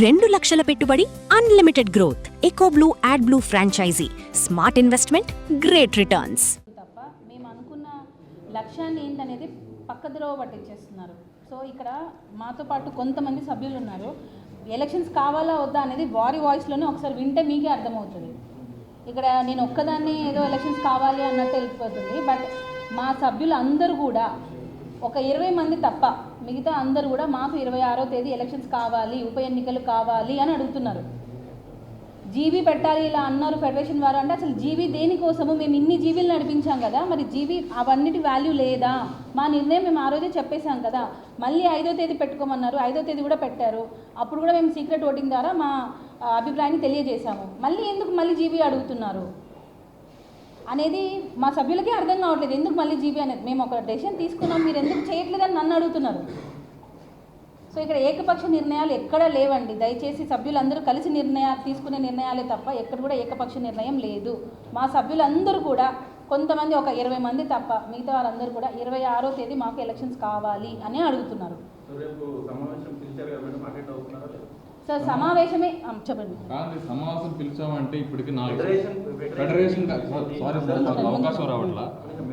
2 లక్షల పెట్టుబడి, unlimited growth. EcoBlue AdBlue franchisee. Smart investment, great returns. తప్ప మేము అనుకున్న లక్ష్యాన్ని ఏంటనేది పక్కదరోవ పట్టించేస్తున్నారు. సో ఇక్కడ మాతో పాటు కొంతమంది సభ్యులు ఉన్నారు. ఎలక్షన్స్ కావాలా వద్దా అనేది వారి వాయిస్లోనే ఒకసారి వింటే మీకే అర్థమవుతుంది. ఇక్కడ నేను ఒక్కదాన్ని ఏదో ఎలక్షన్స్ కావాలి అన్నట్టు వెళ్ళిపోతుంది. బట్ మా సభ్యులు అందరూ కూడా ఒక 20 మంది తప్ప మిగతా అందరూ కూడా మాకు 26వ తేదీ ఎలక్షన్స్ కావాలి, ఉప ఎన్నికలు కావాలి అని అడుగుతున్నారు. జీవీ పెట్టాలి ఇలా అన్నారు ఫెడరేషన్ వారు. అంటే అసలు జీవీ దేనికోసము? మేము ఇన్ని జీవీలు నడిపించాం కదా, మరి జీవీ అవన్నిటి వాల్యూ లేదా? మా నిర్ణయం మేము ఆ రోజే చెప్పేశాం కదా. మళ్ళీ 5వ తేదీ పెట్టుకోమన్నారు, 5వ తేదీ కూడా పెట్టారు. అప్పుడు కూడా మేము సీక్రెట్ ఓటింగ్ ద్వారా మా అభిప్రాయాన్ని తెలియజేశాము. మళ్ళీ ఎందుకు మళ్ళీ జీవీ అడుగుతున్నారు అనేది మా సభ్యులకే అర్థం కావట్లేదు. ఎందుకు మళ్ళీ జీబీ అనేది? మేము ఒక డెసిషన్ తీసుకున్నాం, మీరు ఎందుకు చేయట్లేదని నన్ను అడుగుతున్నారు. సో ఇక్కడ ఏకపక్ష నిర్ణయాలు ఎక్కడా లేవండి. దయచేసి సభ్యులందరూ కలిసి తీసుకునే నిర్ణయాలే తప్ప ఎక్కడ కూడా ఏకపక్ష నిర్ణయం లేదు. మా సభ్యులందరూ కూడా కొంతమంది ఒక 20 మంది తప్ప మిగతా వాళ్ళందరూ కూడా 26వ తేదీ మాకు ఎలక్షన్స్ కావాలి అని అడుగుతున్నారు. సార్ సమావేశమే చెప్పండి. సమావేశం పిలిచామంటే ఇప్పటికి 4 ఫెడరేషన్ అవకాశం రావట్లా.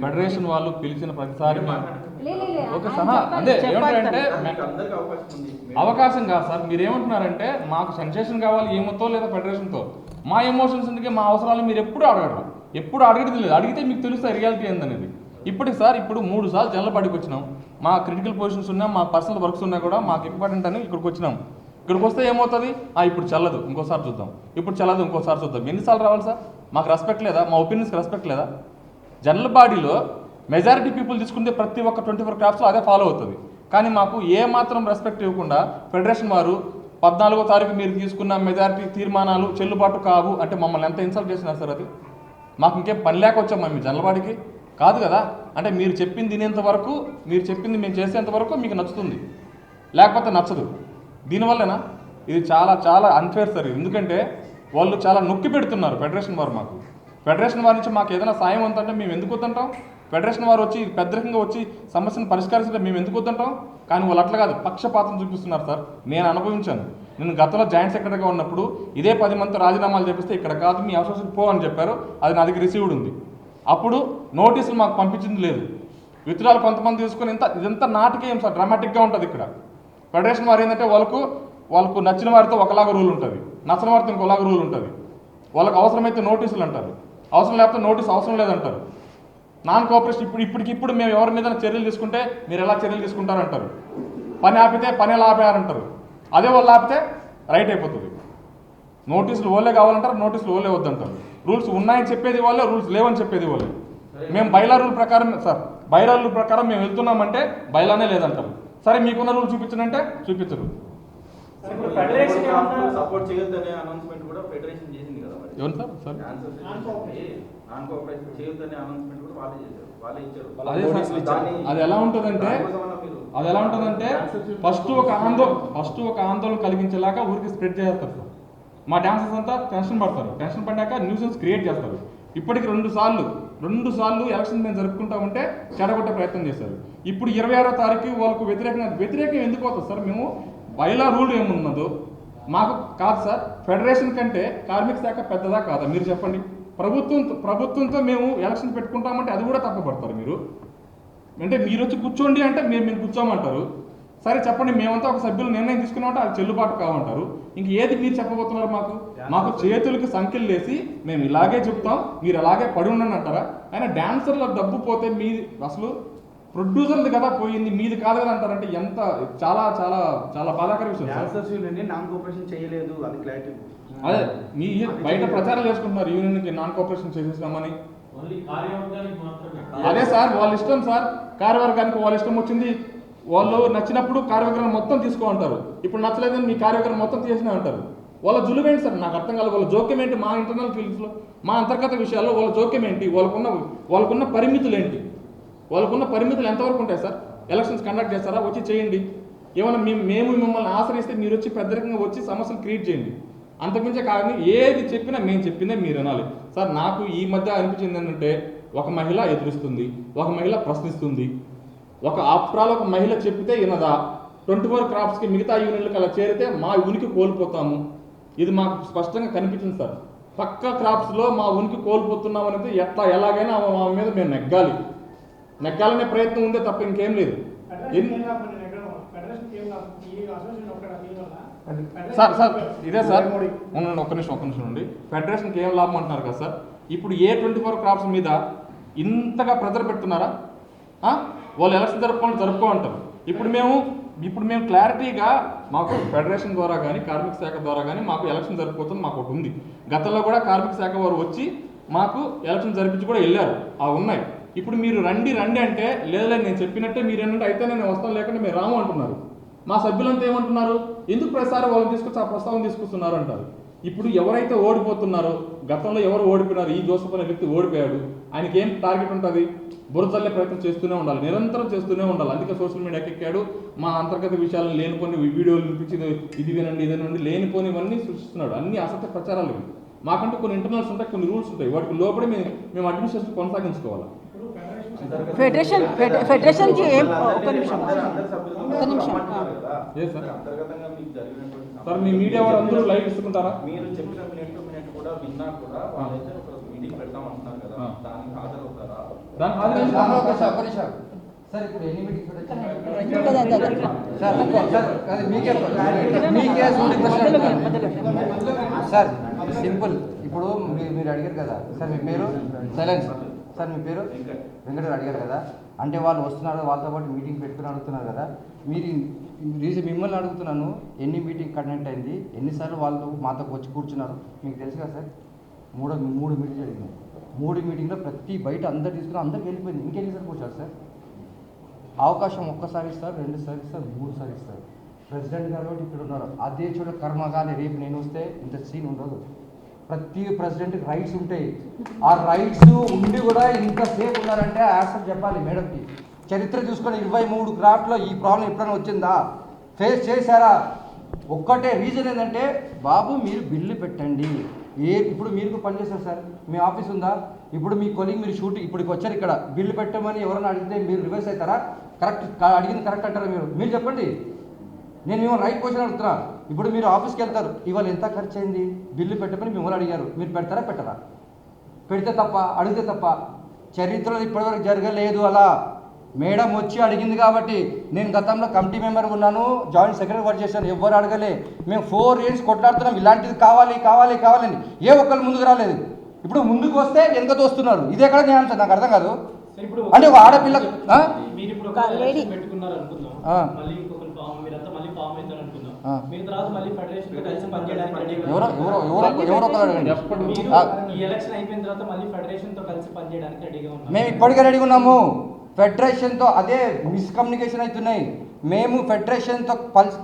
ఫెడరేషన్ వాళ్ళు పిలిచిన ప్రతిసారి అదే ఏమంటారంటే అవకాశం కాదు సార్. మీరు ఏమంటున్నారంటే మాకు సెన్సేషన్ కావాలి ఏమోతో లేదా ఫెడరేషన్తో. మా ఎమోషన్స్ ఎందుకే, మా అవసరాలు మీరు ఎప్పుడు అడగరు, ఎప్పుడు అడగడం లేదు. అడిగితే మీకు తెలుస్తుంది రియాలిటీ ఏందనేది. ఇప్పటికి సార్ ఇప్పుడు 3 సార్లు జనరల్ బాడీకి వచ్చినాం. మా క్రిటికల్ పొజిషన్స్ ఉన్నా, మా పర్సనల్ వర్క్స్ ఉన్నా కూడా మాకు ఇంపార్టెంట్ అని ఇక్కడికి వచ్చినాం. ఇక్కడికి వస్తే ఏమవుతుంది? ఇప్పుడు చల్లదు ఇంకోసారి చూద్దాం, ఇప్పుడు చల్లదు ఇంకోసారి చూద్దాం. ఎన్నిసార్లు రావాలి సార్? మాకు రెస్పెక్ట్ లేదా? మా ఒపీనియన్స్కి రెస్పెక్ట్ లేదా? జనరల్ బాడీలో మెజారిటీ పీపుల్ తీసుకుంటే ప్రతి ఒక్క 24 క్రాఫ్ట్స్లో అదే ఫాలో అవుతుంది. కానీ మాకు ఏ మాత్రం రెస్పెక్ట్ ఇవ్వకుండా ఫెడరేషన్ వారు 14వ తారీఖు మీరు తీసుకున్న మెజారిటీ తీర్మానాలు చెల్లుబాటు కావు అంటే మమ్మల్ని ఎంత ఇన్సల్ట్ చేసినారు సార్. అది మాకు ఇంకేం పని లేక వచ్చాం మేము జనరల్ బాడీకి కాదు కదా. అంటే మీరు చెప్పింది తినేంత వరకు, మీరు చెప్పింది మేము చేసేంత వరకు మీకు నచ్చుతుంది, లేకపోతే నచ్చదు. దీనివల్లనా ఇది చాలా చాలా అన్ఫేర్ సార్. ఎందుకంటే వాళ్ళు చాలా నొక్కి పెడుతున్నారు ఫెడరేషన్ వారు. మాకు ఫెడరేషన్ వారి నుంచి మాకు ఏదైనా సాయం ఉందంటే మేము ఎందుకు వద్దంటాం? ఫెడరేషన్ వారు వచ్చి పెద్దరికంగా వచ్చి సమస్యను పరిష్కరిస్తుంటే మేము ఎందుకు వద్దంటాం? కానీ వాళ్ళు అట్లా కాదు, పక్షపాతం చూపిస్తున్నారు సార్. నేను అనుభవించాను. నేను గతంలో జాయింట్ సెక్రటరీగా ఉన్నప్పుడు ఇదే 10 మందితో రాజీనామాలు చేపిస్తే ఇక్కడ కాదు మీ అసోసియేషన్ పో అని చెప్పారు. అది నా దగ్గర రిసీవ్డ్ ఉంది. అప్పుడు నోటీసులు మాకు పంపించింది లేదు. విత్డ్రాలు కొంతమంది తీసుకుని ఇదంతా నాటకీయం సార్, డ్రామాటిక్గా ఉంటుంది. ఇక్కడ ఫెడరేషన్ వారు ఏంటంటే వాళ్ళకు నచ్చిన వారితో ఒకలాగా రూల్ ఉంటుంది, నచ్చిన వారితో ఇంకోలాగా రూల్ ఉంటుంది. వాళ్ళకి అవసరమైతే నోటీసులు అంటారు, అవసరం లేకపోతే నోటీస్ అవసరం లేదంటారు. నాన్ కోఆపరేషన్ ఇప్పటికిప్పుడు మేము ఎవరి మీద చర్యలు తీసుకుంటే మీరు ఎలా చర్యలు తీసుకుంటారంటారు. పని ఆపితే పని ఎలా ఆపేయారంటారు. అదే వాళ్ళు ఆపితే రైట్ అయిపోతుంది. నోటీసులు ఓలే కావాలంటారు, నోటీసులు ఓలే వద్దంటారు. రూల్స్ ఉన్నాయని చెప్పేది వాళ్ళే, రూల్స్ లేవని చెప్పేది వాళ్ళే. మేము బైలా రూల్ ప్రకారం సార్, బైలా రూల్ ప్రకారం మేము వెళ్తున్నామంటే బైలానే లేదంటారు. సరే మీకున్న రూల్ చూపించనంటే చూపించరు. ఎవరు సార్? అది ఎలా ఉంటుందంటే ఫస్ట్ ఒక ఆందోళన కలిగించేలాగా ఊరికి స్ప్రెడ్ చేస్తారు సార్. మా డాన్సర్స్ అంతా టెన్షన్ పడతారు, టెన్షన్ పడ్డాక న్యూసెన్స్ క్రియేట్ చేస్తారు. ఇప్పటికి 2 సార్లు ఎలక్షన్ మేము జరుపుకుంటామంటే చెడగొట్టే ప్రయత్నం చేశారు. ఇప్పుడు 26వ తారీఖు వాళ్ళకు వ్యతిరేకం ఎందుకు అవుతుంది సార్? మేము బైలా రూల్ ఏమున్నదో మాకు కాదు సార్. ఫెడరేషన్ కంటే కార్మిక శాఖ పెద్దదా కాదా మీరు చెప్పండి? ప్రభుత్వంతో మేము ఎలక్షన్ పెట్టుకుంటామంటే అది కూడా తప్పపడతారు మీరు. అంటే మీరు వచ్చి కూర్చోండి అంటే మేము కూర్చోమంటారు. సరే చెప్పండి, మేమంతా ఒక సభ్యులు నిర్ణయం తీసుకున్నామంటే అది చెల్లుబాటు కావంటారు. ఇంక ఏది మీరు చెప్పబోతున్నారు? మాకు చేతులకి సంఖ్యలు వేసి మేము ఇలాగే చెప్తాం, మీరు అలాగే పడి ఉండని అంటారా? అయినా డాన్సర్ల డబ్బు పోతే మీది అసలు ప్రొడ్యూసర్ది కదా పోయింది, మీది కాదు కదా అంటారంటే ఎంత చాలా చాలా చాలా బాధాకర విషయం. అదే మీ బయట ప్రచారం చేసుకుంటున్నారు యూనియన్కి నాన్ కోఆపరేషన్ చేసేసామని. అదే సార్ వాళ్ళ ఇష్టం సార్. కార్యవర్గానికి వాళ్ళ ఇష్టం వచ్చింది, వాళ్ళు నచ్చినప్పుడు కార్యవర్గాన్ని మొత్తం తీసుకోమంటారు. ఇప్పుడు నచ్చలేదని మీ కార్యవర్గం మొత్తం తీసినా అంటారు. వాళ్ళ జులువేంటి సార్? నాకు అర్థం కాలేదు. వాళ్ళ జోక్యం ఏంటి? మా ఇంటర్నల్ ఫీల్డ్స్లో, మా అంతర్గత విషయాల్లో వాళ్ళ జోక్యం ఏంటి? వాళ్ళకున్న పరిమితులు ఏంటి? వాళ్ళకున్న పరిమితులు ఎంతవరకు ఉంటాయి సార్? ఎలక్షన్స్ కండక్ట్ చేస్తారా? వచ్చి చేయండి. ఏమైనా మేము మిమ్మల్ని ఆశ్రయిస్తే మీరు వచ్చి పెద్దరికంగా వచ్చి సమస్యలు క్రియేట్ చేయండి. అంతకుమించే కానీ ఏది చెప్పినా మేము చెప్పిందే మీరు అనాలి సార్. నాకు ఈ మధ్య అనిపించింది ఏంటంటే ఒక మహిళ ఎదురుస్తుంది, ఒక మహిళ ప్రశ్నిస్తుంది. ఒక మహిళ చెప్పితే వినదా, 24 క్రాప్స్కి మిగతా యూనియన్లకు అలా చేరితే మా ఉనికి కోల్పోతాము. ఇది మాకు స్పష్టంగా కనిపించింది సార్. పక్క క్రాప్స్లో మా ఉనికి కోల్పోతున్నాం అనేది ఎలాగైనా మా మీద మేము నెగ్గాలనే ప్రయత్నం ఉందే తప్ప ఇంకేం లేదు. సార్ ఇదే సార్ ఒక్క నిమిషం ఉండి, ఫెడరేషన్కి ఏం లాభం అంటున్నారు కదా సార్. ఇప్పుడు ఏ 24 క్రాప్స్ మీద ఇంతగా ప్రెజర్ పెడుతున్నారా? వాళ్ళు ఎలక్షన్ జరుపుకోమంటారు. ఇప్పుడు మేము క్లారిటీగా మాకు ఫెడరేషన్ ద్వారా కానీ కార్మిక శాఖ ద్వారా కానీ మాకు ఎలక్షన్ జరిగిపోతుంది మాకు ఒకటి ఉంది. గతంలో కూడా కార్మిక శాఖ వారు వచ్చి మాకు ఎలక్షన్ జరిపించి కూడా వెళ్ళారు, ఉన్నాయి. ఇప్పుడు మీరు రండి అంటే లేదు నేను చెప్పినట్టే మీరు ఏంటంటే అయితే నేను వస్తాను లేకుంటే మీరు రాము అంటున్నారు. మా సభ్యులంతా ఏమంటున్నారు, ఎందుకు ప్రతిసారి వాళ్ళని తీసుకొచ్చి ఆ ప్రస్తావన తీసుకొస్తున్నారు అంటారు. ఇప్పుడు ఎవరైతే ఓడిపోతున్నారో, గతంలో ఎవరు ఓడిపోయినారు, ఈ జోసఫ్ అనే వ్యక్తి ఓడిపోయాడు, ఆయనకి ఏం టార్గెట్ ఉంటుంది, బురదల్లే ప్రయత్నం చేస్తూనే ఉండాలి, నిరంతరం చేస్తూనే ఉండాలి. అందుకే సోషల్ మీడియాకి ఎక్కాడు, మా అంతర్గత విషయాలను లేనిపోని వీడియోలు చూపించి ఇది వినండి లేనిపోనివన్నీ సృష్టిస్తున్నాడు. అన్ని అసత్య ప్రచారాలు ఇవి. మాకంటూ కొన్ని ఇంటర్నల్స్ ఉంటాయి, కొన్ని రూల్స్ ఉంటాయి, వాటికి లోపలే మేము అడ్మినిస్ట్రేషన్ కొనసాగించుకోవాలి. ఫెడరేషన్కి ఏం ఒక నిమిషం సార్ మీ మీడియా వారు అందరూ లైవ్ ఇస్తుంటారా? మీరు చెప్పిన మినిట్ కూడా విన్నా కూడా వాళ్ళైతే ఒక మీటింగ్ పెడతాం అంటున్నారు కదా, దానికి హాజరవుతారా? సార్ ఇప్పుడు ఎన్ని మీటింగ్స్ సార్ సింపుల్. ఇప్పుడు మీరు అడిగారు కదా సార్, మీ పేరు సైలెన్స్ సార్, మీ పేరు వెంకటరావు అడిగారు కదా, అంటే వాళ్ళు వస్తున్నారు, వాళ్ళతో పాటు మీటింగ్ పెట్టుకుని అడుగుతున్నారు కదా. మీరు మిమ్మల్ని అడుగుతున్నాను, ఎన్ని మీటింగ్ కండక్ట్ అయింది, ఎన్నిసార్లు వాళ్ళు మాతో వచ్చి కూర్చున్నారు మీకు తెలుసు కదా సార్. మూడు మీటింగ్ జరిగినాయి. 3 మీటింగ్లో ప్రతి బయట అందరు తీసుకుని అందరికి వెళ్ళిపోయింది. ఇంకెన్నిసార్లు కూర్చోరు సార్? అవకాశం ఒక్కసారి ఇస్తారు, 2 సార్లు ఇస్తారు, 3 సార్లు ఇస్తారు. ప్రెసిడెంట్ గారు ఇక్కడ ఉన్నారు, అదే చోట కర్మగానే రేపు నేను వస్తే ఇంత సీన్ ఉండదు. ప్రతి ప్రెసిడెంట్కి రైట్స్ ఉంటాయి. ఆ రైట్స్ ఉండి కూడా ఇంతసేపు ఉన్నారంటే ఆన్సర్ చెప్పాలి మేడంకి. చరిత్ర చూసుకొని 23 క్రాఫ్ట్లో ఈ ప్రాబ్లం ఎప్పుడైనా వచ్చిందా, ఫేస్ చేశారా? ఒక్కటే రీజన్ ఏంటంటే, బాబు మీరు బిల్లు పెట్టండి. ఇప్పుడు మీరు పనిచేస్తారు సార్, మీ ఆఫీస్ ఉందా? ఇప్పుడు మీ కొలీగ్ మీరు షూటింగ్ ఇప్పటికి వచ్చారు, ఇక్కడ బిల్లు పెట్టమని ఎవరైనా అడిగితే మీరు రివర్స్ అవుతారా? కరెక్ట్ అడిగింది కరెక్ట్ అంటారా? మీరు చెప్పండి. నేను మిమ్మల్ని రైట్ క్వశ్చన్ అడుగుతున్నా. ఇప్పుడు మీరు ఆఫీస్కి వెళ్తారు, ఇవాళ ఎంత ఖర్చు అయింది, బిల్లు పెట్టమని మిమ్మల్ని అడిగారు, మీరు పెడతారా పెట్టరా? పెడితే తప్ప, అడిగితే తప్ప. చరిత్రలో ఇప్పటివరకు జరగలేదు అలా. మేడం వచ్చి అడిగింది కాబట్టి. నేను గతంలో కమిటీ మెంబర్ ఉన్నాను, జాయింట్ సెక్రటరీ వర్క్ చేశాను, ఎవ్వరు అడగలే. మేము 4 years కొట్లాడుతున్నాం, ఇలాంటిది కావాలని. ఏ ఒక్కరు ముందుకు రాలేదు. ఇప్పుడు ముందుకు వస్తే వెనక తోస్తున్నారు. ఇదే ఎక్కడ న్యాయం సార్? నాకు అర్థం కాదు. అంటే ఒక ఆడపిల్ల మేము ఇప్పటికే రెడీగా ఉన్నాము. ఫెడరేషన్తో అదే మిస్కమ్యూనికేషన్ అవుతున్నాయి. మేము ఫెడరేషన్తో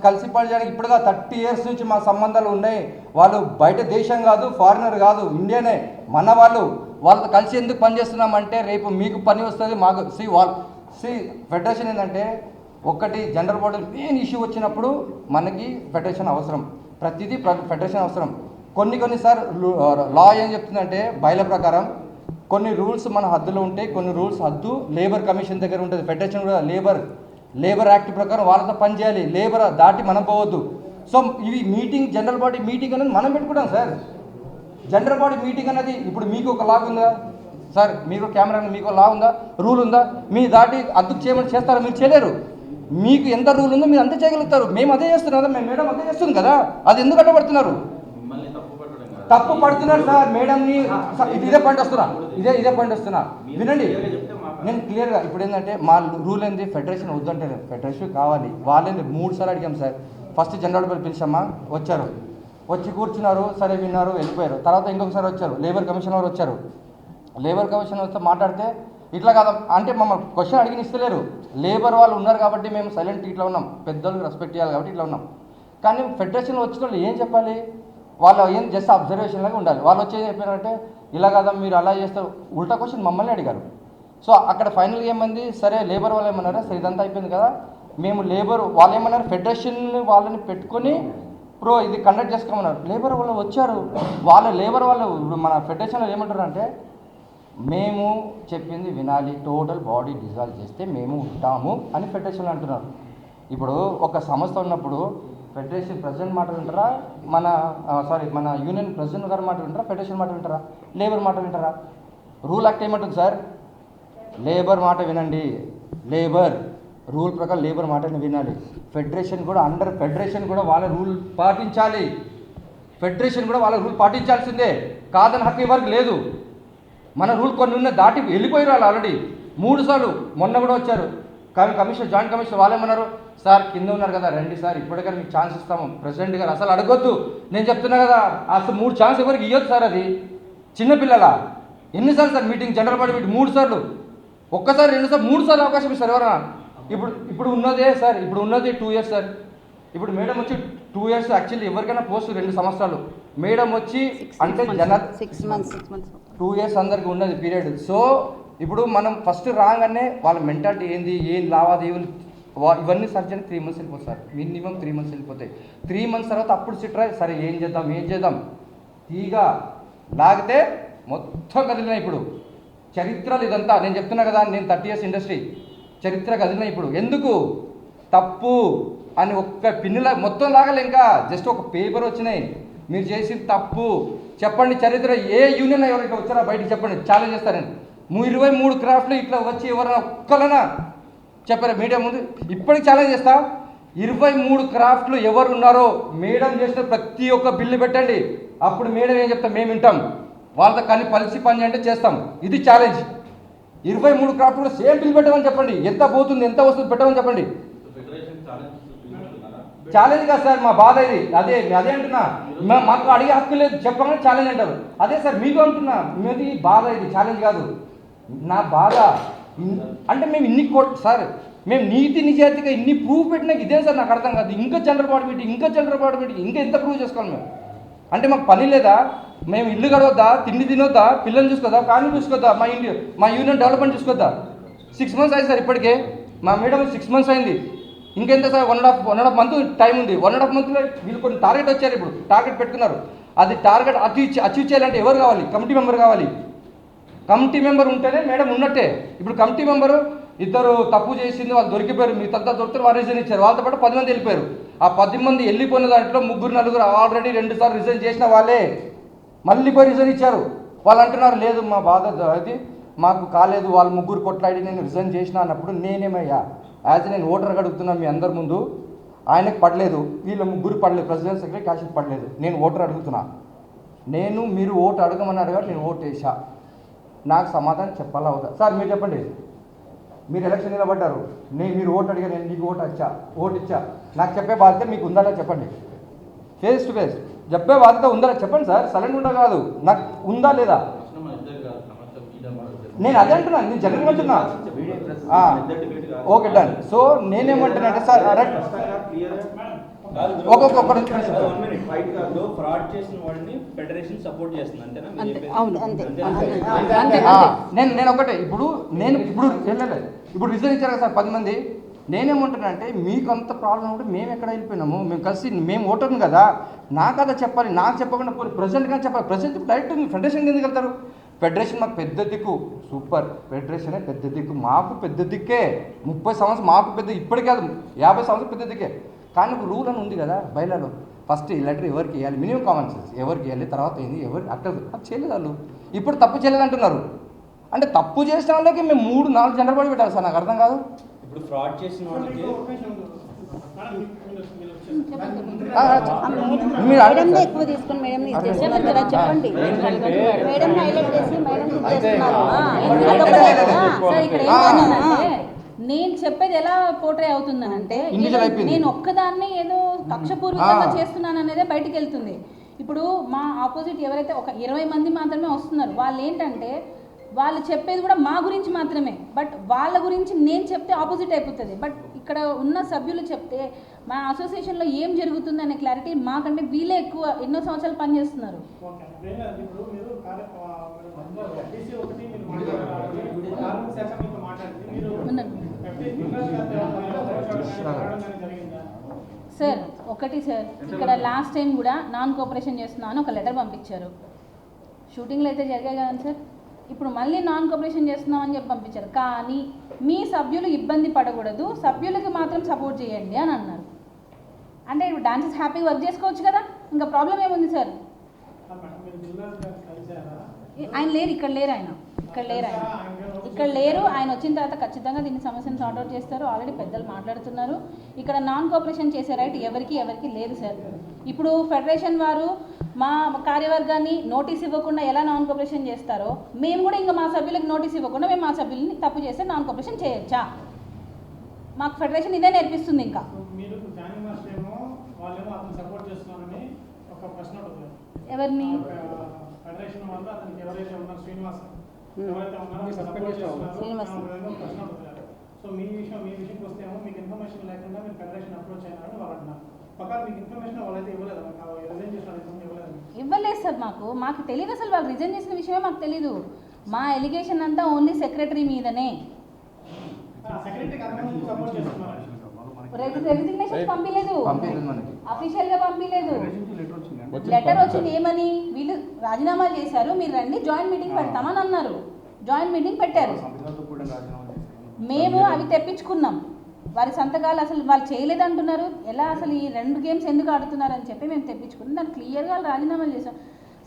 కలిసి పనిచేయడానికి ఇప్పుడుగా 30 years నుంచి మా సంబంధాలు ఉన్నాయి. వాళ్ళు బయట దేశం కాదు, ఫారినర్ కాదు, ఇండియానే మన వాళ్ళతో కలిసి ఎందుకు పనిచేస్తున్నామంటే రేపు మీకు పని వస్తుంది, మాకు ఫెడరేషన్ ఏంటంటే ఒకటి జనరల్ బాడీ మెయిన్ ఇష్యూ వచ్చినప్పుడు మనకి ఫెడరేషన్ అవసరం, ప్రతిదీ ఫెడరేషన్ అవసరం. కొన్ని సార్ లా ఏం చెప్తుందంటే బయల ప్రకారం కొన్ని రూల్స్ మన హద్దులో ఉంటాయి, కొన్ని రూల్స్ హద్దు లేబర్ కమిషన్ దగ్గర ఉంటుంది. ఫెడరేషన్ కూడా లేబర్ యాక్ట్ ప్రకారం వాళ్ళతో పనిచేయాలి, లేబర్ దాటి మనం పోవద్దు. సో ఇవి మీటింగ్, జనరల్ బాడీ మీటింగ్ అనేది మనం పెట్టుకుంటాం సార్. జనరల్ బాడీ మీటింగ్ అనేది ఇప్పుడు మీకు ఒక లా ఉందా సార్? మీకు కెమెరా మీకు లా ఉందా, రూల్ ఉందా? మీ దాటి అద్దుకు చేయమని చేస్తారా? మీరు చేయలేరు. మీకు ఎంత రూల్ ఉందో మీరు అంతే చేయగలుగుతారు. మేము అదే చేస్తున్నాం కదా, మేము మేడం అదే చేస్తుంది కదా, అది ఎందుకు అడ్డపడుతున్నారు? తప్పు పడుతున్నారు సార్ మేడంని. ఇదే పాయింట్ వస్తున్నా వినండి. నేను క్లియర్గా ఇప్పుడు ఏంటంటే మా రూల్ ఏంది, ఫెడరేషన్ వద్దంటే ఫెడరేషన్ కావాలి. వాళ్ళేంది 3 సార్లు అడిగాం సార్. ఫస్ట్ జనరల్ బాడీ పిలిచామా, వచ్చారు, వచ్చి కూర్చున్నారు, సరే విన్నారు, వెళ్ళిపోయారు. తర్వాత ఇంకొకసారి వచ్చారు, లేబర్ కమిషన్ వారు వచ్చారు. లేబర్ కమిషన్ వాళ్ళతో మాట్లాడితే ఇట్లా కాదు అంటే మమ్మల్ని క్వశ్చన్ అడిగిన ఇస్తలేరు. లేబర్ వాళ్ళు ఉన్నారు కాబట్టి మేము సైలెంట్ ఇట్లా ఉన్నాం, పెద్దోళ్ళకి రెస్పెక్ట్ చేయాలి కాబట్టి ఇట్లా ఉన్నాం. కానీ ఫెడరేషన్ వచ్చిన వాళ్ళు ఏం చెప్పాలి, వాళ్ళు ఏం జస్ట్ అబ్జర్వేషన్ లాగా ఉండాలి. వాళ్ళు వచ్చి ఏం చెప్పారంటే ఇలా కదా మీరు అలా చేస్తారు, ఉల్టా క్వశ్చన్ మమ్మల్ని అడిగారు. సో అక్కడ ఫైనల్గా ఏమైంది, సరే లేబర్ వాళ్ళు ఏమన్నారా, సరే ఇదంతా అయిపోయింది కదా, మేము లేబర్ వాళ్ళు ఏమన్నారు, ఫెడరేషన్ వాళ్ళని పెట్టుకొని ఇది కండక్ట్ చేసుకోమన్నారు. లేబర్ వాళ్ళు వచ్చారు, లేబర్ వాళ్ళు మన ఫెడరేషన్లో ఏమంటారు అంటే మేము చెప్పింది వినాలి, టోటల్ బాడీ డిజాల్వ్ చేస్తే మేము ఉంటాము అని ఫెడరేషన్ అంటున్నారు. ఇప్పుడు ఒక సంస్థ ఉన్నప్పుడు ఫెడరేషన్ ప్రెసిడెంట్ మాట వింటారా, మన యూనియన్ ప్రెసిడెంట్ గారి మాట వింటారా, ఫెడరేషన్ మాట వింటారా, లేబర్ మాట వింటారా? రూల్ యాక్ట్ ఏమంటుంది సార్? లేబర్ మాట వినండి, లేబర్ రూల్ ప్రకారం లేబర్ మాటని వినాలి. ఫెడరేషన్ కూడా ఫెడరేషన్ కూడా వాళ్ళ రూల్ పాటించాలి. ఫెడరేషన్ కూడా వాళ్ళ రూల్ పాటించాల్సిందే, కాదని హక్కు ఎవరికి లేదు. మన రూల్ కొన్ని ఉన్న దాటి వెళ్ళిపోయారు వాళ్ళు ఆల్రెడీ 3 సార్లు. మొన్న కూడా వచ్చారు కమిషనర్, జాయింట్ కమిషనర్, వాళ్ళేమన్నారు, సార్ కింద ఉన్నారు కదా రండి సార్, ఇప్పటికైనా మీకు ఛాన్స్ ఇస్తాము. ప్రెసిడెంట్ గారు అసలు అడగొద్దు, నేను చెప్తున్నా కదా, అసలు 3 ఛాన్స్ ఎవరికి ఇవ్వద్దు సార్. అది చిన్నపిల్లల ఎన్నిసార్లు sir meeting, general body meeting 3 సార్లు, ఒక్కసారి 2 సార్లు 3 సార్లు అవకాశం ఇస్తారు ఎవరైనా. ఇప్పుడు ఉన్నదే సార్, ఇప్పుడు ఉన్నది 2 years సార్. ఇప్పుడు మేడం వచ్చి 2 years యాక్చువల్లీ ఎవరికైనా పోస్ట్ 2 సంవత్సరాలు. మేడం వచ్చి అంటే 6 months 2 years అందరికి ఉన్నది పీరియడ్. సో ఇప్పుడు మనం ఫస్ట్ రాగానే వాళ్ళ మెంటాలిటీ ఏంది, ఏం లావాదేవీలు ఇవన్నీ సర్చ్ అని 3 months వెళ్ళిపోతుంది సార్, మినిమం 3 months వెళ్ళిపోతాయి. 3 months తర్వాత అప్పుడు సిట్రా సరే ఏం చేద్దాం తీగా లాగితే మొత్తం కదిలినాయి. ఇప్పుడు చరిత్రలు ఇదంతా నేను చెప్తున్నా కదా, నేను 30 years ఇండస్ట్రీ, చరిత్ర కదిలినాయి. ఇప్పుడు ఎందుకు తప్పు అని ఒక్క పిన్నులా మొత్తం లాగలే, ఇంకా జస్ట్ ఒక పేపర్ వచ్చినాయి, మీరు చేసిన తప్పు చెప్పండి. చరిత్ర ఏ యూనియన్ ఎవరైతే వచ్చారో బయటికి చెప్పండి, ఛాలెంజ్ చేస్తారని. 23 క్రాఫ్ట్లు ఇట్లా వచ్చి ఎవరైనా ఒక్కలైనా చెప్పారా మీడియా ముందు? ఇప్పటికి ఛాలెంజ్ చేస్తా, 23 క్రాఫ్ట్లు ఎవరు ఉన్నారో మేడం చేసిన ప్రతి ఒక్క బిల్లు పెట్టండి, అప్పుడు మేడం ఏం చెప్తాం మేము వింటాం, వాళ్ళతో కానీ కలిసి పని అంటే చేస్తాం. ఇది ఛాలెంజ్. 23 క్రాఫ్ట్ కూడా సేమ్ బిల్ పెట్టమని చెప్పండి, ఎంత పోతుంది ఎంత వస్తుంది పెట్టమని చెప్పండి. ఛాలెంజ్ కాదు సార్, మా బాధ ఇది. అదే అంటున్నా, మాకు అడిగే హక్కు లేదు, చెప్పగానే ఛాలెంజ్ అంటారు. అదే సార్ మీకు అంటున్నా, మీది బాధ ఇది, ఛాలెంజ్ కాదు. నా బాధ అంటే మేము ఇన్ని సార్, మేము నీతి నిజాయితీగా ఇన్ని ప్రూఫ్ పెట్టినా ఇదే సార్ నాకు అర్థం కాదు. ఇంకా జనరల్ బాడీ మీటింగ్ ఇంకా ఎంత ప్రూవ్ చేసుకోవాలి మేము? అంటే మాకు పని లేదా? మేము ఇల్లు గడవద్దా, తిండి తినొద్దా, పిల్లల్ని చూసుకోద్దా, ఫ్యామిలీ చూసుకోద్దా, మా యూనియన్ డెవలప్మెంట్ చూసుకోద్దా? 6 months అయింది సార్ ఇప్పటికే. మా మేడం 6 months అయింది, ఇంకెంత సార్? 1.5 month టైం ఉంది. 1.5 monthలో వీళ్ళు కొన్ని టార్గెట్ వచ్చారు, ఇప్పుడు టార్గెట్ పెట్టుకున్నారు. అది టార్గెట్ అచీవ్ చేయాలంటే ఎవరు కావాలి? కమిటీ మెంబర్ కావాలి. కమిటీ మెంబర్ ఉంటేనే మేడం ఉన్నట్టే. ఇప్పుడు కమిటీ మెంబరు 2 తప్పు చేసింది, వాళ్ళు దొరికిపోయారు, మిగతా దొరికితే వారు రిజైన్ ఇచ్చారు, వాళ్ళతో పాటు 10 మంది వెళ్ళిపోయారు. ఆ 10 మంది వెళ్ళిపోయిన దాంట్లో 3-4 ఆల్రెడీ 2 సార్లు రిజైన్ చేసిన వాళ్ళే మళ్ళీ పోయి రిజైన్ ఇచ్చారు. వాళ్ళు అంటున్నారు లేదు మా బాధ అది మాకు కాలేదు, వాళ్ళు 3 కొట్లాడి నేను రిజైన్ చేసిన అన్నప్పుడు నేనేమయ్యా యాజ్ నేను ఓటర్గా అడుగుతున్నా మీ అందరి ముందు, ఆయనకు పడలేదు, వీళ్ళ 3 పడలేదు, ప్రెసిడెంట్ సెక్రటరీ క్యాష్ పడలేదు, నేను ఓటర్ అడుగుతున్నా. మీరు ఓటు అడగమన్నారు కాబట్టి నేను ఓటు వేసా, నాకు సమాధానం చెప్పాలా అవుతా? సార్ మీరు చెప్పండి, మీరు ఎలక్షన్ నిలబడ్డారు, మీరు ఓటు అడిగా, నేను నీకు ఓటు ఇచ్చా, నాకు చెప్పే బాధ్యత మీకు ఉందా చెప్పండి. ఫేస్ టు ఫేస్ చెప్పే బాధ్యత ఉందా చెప్పండి సార్, సైలెంట్ ఉండా కాదు, నాకు ఉందా లేదా? నేను అదే అంటున్నా, నేను జనరల్గా అంటున్నా. Okay done. సో నేనేమంటున్నా అంటే సార్ నేను ఒకటే ఇప్పుడు రిజైన్ ఇచ్చారు కదా సార్ 10 మంది. నేనేమంటున్నా అంటే మీకు అంత ప్రాబ్లం ఉంటే మేము ఎక్కడ వెళ్ళిపోయినాము, మేము కలిసి మేము ఓటర్ని కదా, నాకు అదా చెప్పాలి, నాకు చెప్పకుండా ప్రెసిడెంట్ కానీ చెప్పాలి. ప్రెసిడెంట్ డైరెక్ట్ ఫెడరేషన్కి ఎందుకు వెళ్తారు? ఫెడరేషన్ మాకు పెద్ద దిక్కు, సూపర్, ఫెడరేషనే పెద్ద దిక్కు, మాకు పెద్ద దిక్కే. 30 సంవత్సరం మాకు పెద్ద, ఇప్పటికే కాదు 50 సంవత్సరం పెద్ద దిక్కే. కానీ ఒక రూల్ అని ఉంది కదా బయలాలో, ఫస్ట్ ఈ లెటర్ ఎవరికి ఇవ్వాలి, మినిమం కామన్ సెన్స్ ఎవరికి ఇవ్వాలి, తర్వాత ఏంది ఎవరు అట్లా అది చేయలేదు వాళ్ళు. ఇప్పుడు తప్పు చేయలేదు అంటున్నారు, అంటే తప్పు చేసిన వాళ్ళకి మేము 3-4 జనరల్ బాడీ పెట్టాలి సార్, నాకు అర్థం కాదు. ఇప్పుడు ఫ్రాడ్ చేసిన వాళ్ళకి మేడం ఎక్కువ తీసుకుని మేడం చెప్పండి. మేడం హైలైట్ చేసి మేడం నేను చెప్పేది ఎలా పోర్ట్రే అవుతుందనంటే, నేను ఒక్కదాన్నే ఏదో కక్షపూర్వకంగా చేస్తున్నాను అనేదే బయటికి వెళ్తుంది. ఇప్పుడు మా ఆపోజిట్ ఎవరైతే ఒక 20 మంది మాత్రమే వస్తున్నారు, వాళ్ళు ఏంటంటే వాళ్ళు చెప్పేది కూడా మా గురించి మాత్రమే, బట్ వాళ్ళ గురించి నేను చెప్తే ఆపోజిట్ అయిపోతుంది. బట్ ఇక్కడ ఉన్న సభ్యులు చెప్తే మా అసోసియేషన్లో ఏం జరుగుతుంది అనే క్లారిటీ మాకంటే వీళ్ళే ఎక్కువ ఎన్నో సంవత్సరాలు పనిచేస్తున్నారు. సార్ ఒకటి సార్, ఇక్కడ లాస్ట్ టైం కూడా నాన్ కోఆపరేషన్ చేస్తున్నాను ఒక లెటర్ పంపించారు. షూటింగ్లు అయితే జరిగాయి కదా సార్, ఇప్పుడు మళ్ళీ నాన్ కోఆపరేషన్ చేస్తున్నామని చెప్పి పంపించారు. కానీ మీ సభ్యులు ఇబ్బంది పడకూడదు, సభ్యులకి మాత్రం సపోర్ట్ చేయండి అని అన్నారు. అంటే ఇప్పుడు డాన్సెస్ హ్యాపీగా వర్క్ చేసుకోవచ్చు కదా, ఇంకా ప్రాబ్లం ఏముంది సార్? ఆయన లేరు, ఇక్కడ లేరు, ఆయన వచ్చిన తర్వాత ఖచ్చితంగా దీన్ని సమస్యను సార్ట్ అవుట్ చేస్తారు. ఆల్రెడీ పెద్దలు మాట్లాడుతున్నారు. ఇక్కడ నాన్ కోఆపరేషన్ చేసే రైట్ ఎవరికి లేదు సార్. ఇప్పుడు ఫెడరేషన్ వారు మా కార్యవర్గాన్ని నోటీస్ ఇవ్వకుండా ఎలా నాన్ కోఆపరేషన్ చేస్తారో, మేము కూడా ఇంకా మా సభ్యులకు నోటీస్ ఇవ్వకుండా మేము మా సభ్యుల్ని తప్పు చేస్తే నాన్ కోఆపరేషన్ చేయొచ్చా? మాకు ఫెడరేషన్ ఇదే నేర్పిస్తుంది. ఇంకా ఎవరిని శ్రీనివాస్ సో మీ విషయంకి వస్తేమో మీకు ఇన్ఫర్మేషన్ లేకుండా మీరు ఫెడరేషన్ అప్రోచ్ అయినారని వాళ్ళు అంటున్నారు. పక్కన మీకు ఇన్ఫర్మేషన్ వాళ్ళైతే ఇవ్వలేదు, రిజైన్ చేసిన ఇవ్వలేదు సార్. మాకు తెలియదు అసలు వాళ్ళు రిజైన్ చేసిన విషయమే మాకు తెలీదు. మా ఎలిగేషన్ అంతా ఓన్లీ సెక్రటరీ మీదనే. రెసిగ్నేషన్ పంపించలేదు, అఫీషియల్ గా పంపించలేదు. లెటర్ వచ్చింది ఏమని, వీళ్ళు రాజీనామాలు చేశారు, మీరు రండి జాయింట్ మీటింగ్ పెడతామని అన్నారు. జాయింట్ మీటింగ్ పెట్టారు, మేము అవి తెప్పించుకున్నాం. వారి సంతకాలు అసలు వాళ్ళు చేయలేదు అంటున్నారు. ఎలా అసలు ఈ 2 గేమ్స్ ఎందుకు ఆడుతున్నారు అని చెప్పి మేము తెప్పించుకున్నాం. దాన్ని క్లియర్గా వాళ్ళు రాజీనామాలు చేశాం.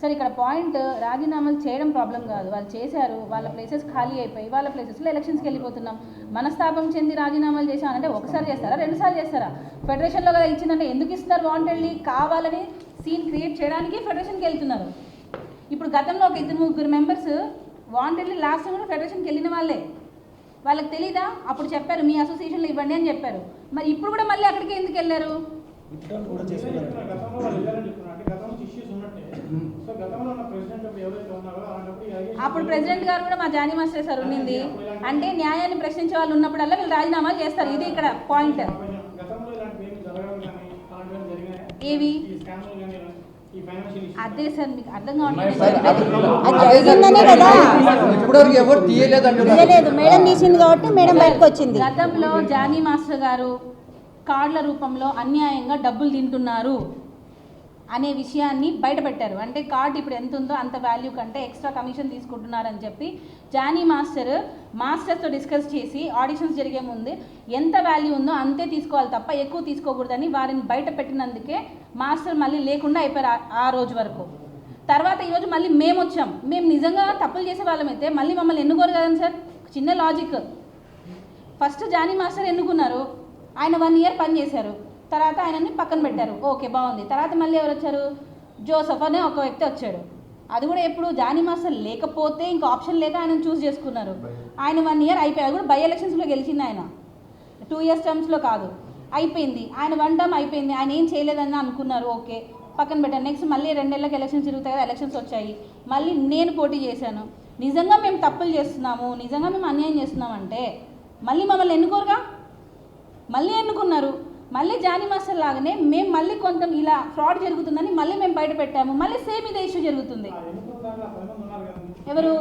సరే ఇక్కడ పాయింట్ రాజీనామాలు చేయడం ప్రాబ్లం కాదు, వాళ్ళు చేశారు, వాళ్ళ ప్లేసెస్ ఖాళీ అయిపోయి వాళ్ళ ప్లేసెస్లో ఎలక్షన్స్కి వెళ్ళిపోతున్నాం. మనస్తాపం చెంది రాజీనామాలు చేశామంటే ఒకసారి చేస్తారా, 2 సార్లు చేస్తారా? ఫెడరేషన్లో కదా ఇచ్చిందంటే ఎందుకు ఇస్తున్నారు? వాంటెడ్లీ కావాలని సీన్ క్రియేట్ చేయడానికి ఫెడరేషన్కి వెళ్తున్నారు. ఇప్పుడు గతంలో ఒక 2-3 మెంబర్స్ వాంటెడ్లీ లాస్ట్ కూడా ఫెడరేషన్కి వెళ్ళిన వాళ్ళే. వాళ్ళకి తెలీదా? అప్పుడు చెప్పారు మీ అసోసియేషన్లో ఇవ్వండి అని చెప్పారు. మరి ఇప్పుడు కూడా మళ్ళీ అక్కడికి ఎందుకు వెళ్ళారు? అప్పుడు ప్రెసిడెంట్ గారు కూడా మా జానీ మాస్టర్ సార్ ఉన్నింది. అంటే న్యాయాన్ని ప్రశ్నించే వాళ్ళు ఉన్నప్పుడల్లా వీళ్ళు రాజీనామాలు చేస్తారు. ఇది ఇక్కడ పాయింట్. ఏవి అదే సార్ మీకు అర్థం కావట్లేదు. మేడం తీసింది కాబట్టి మేడం బయటకు వచ్చింది. గతంలో జానీ మాస్టర్ గారు కార్డుల రూపంలో అన్యాయంగా డబ్బులు తింటున్నారు అనే విషయాన్ని బయటపెట్టారు. అంటే కార్డు ఇప్పుడు ఎంత ఉందో అంత వాల్యూ కంటే ఎక్స్ట్రా కమిషన్ తీసుకుంటున్నారని చెప్పి జానీ మాస్టర్స్తో డిస్కస్ చేసి ఆడిషన్స్ జరిగే ముందు ఎంత వాల్యూ ఉందో అంతే తీసుకోవాలి తప్ప ఎక్కువ తీసుకోకూడదని వారిని బయట పెట్టినందుకే మాస్టర్ మళ్ళీ లేకుండా అయిపోయారు ఆ రోజు వరకు. తర్వాత ఈరోజు మళ్ళీ మేము వచ్చాం. మేము నిజంగా తప్పులు చేసే వాళ్ళమైతే మళ్ళీ మమ్మల్ని ఎన్నుకోరు కదండి సార్. చిన్న లాజిక్. ఫస్ట్ జానీ మాస్టర్ ఎన్నుకున్నారు, ఆయన 1 ఇయర్ పనిచేశారు, తర్వాత ఆయనని పక్కన పెట్టారు, ఓకే బాగుంది. తర్వాత మళ్ళీ ఎవరు వచ్చారు? జోసఫ్ అనే ఒక వ్యక్తి వచ్చాడు. అది కూడా ఎప్పుడు జానీ మాస్టర్ లేకపోతే ఇంకా ఆప్షన్ లేక ఆయన చూస్ చేసుకున్నారు. ఆయన 1 ఇయర్ అయిపోయారు, కూడా బై ఎలక్షన్స్లో గెలిచింది ఆయన, 2 ఇయర్స్ టర్మ్స్లో కాదు. అయిపోయింది, ఆయన 1 టర్మ్ అయిపోయింది, ఆయన ఏం చేయలేదని అనుకున్నారు, ఓకే పక్కన పెట్టాను. నెక్స్ట్ మళ్ళీ 2 నెలలకు ఎలక్షన్స్ జరుగుతాయి కదా, ఎలక్షన్స్ వచ్చాయి, మళ్ళీ నేను పోటీ చేశాను. నిజంగా మేము తప్పులు చేస్తున్నాము, నిజంగా మేము అన్యాయం చేస్తున్నామంటే మళ్ళీ మమ్మల్ని ఎన్నుకోరుగా. మళ్ళీ ఎన్నుకున్నారు. మళ్ళీ జానీ మాస్టర్ లాగానే మేము మళ్ళీ కొంత ఇలా ఫ్రాడ్ జరుగుతుందని మళ్ళీ మేము బయట పెట్టాము. మళ్ళీ సేమ్ ఇదే ఇష్యూ జరుగుతుంది. ఎవరు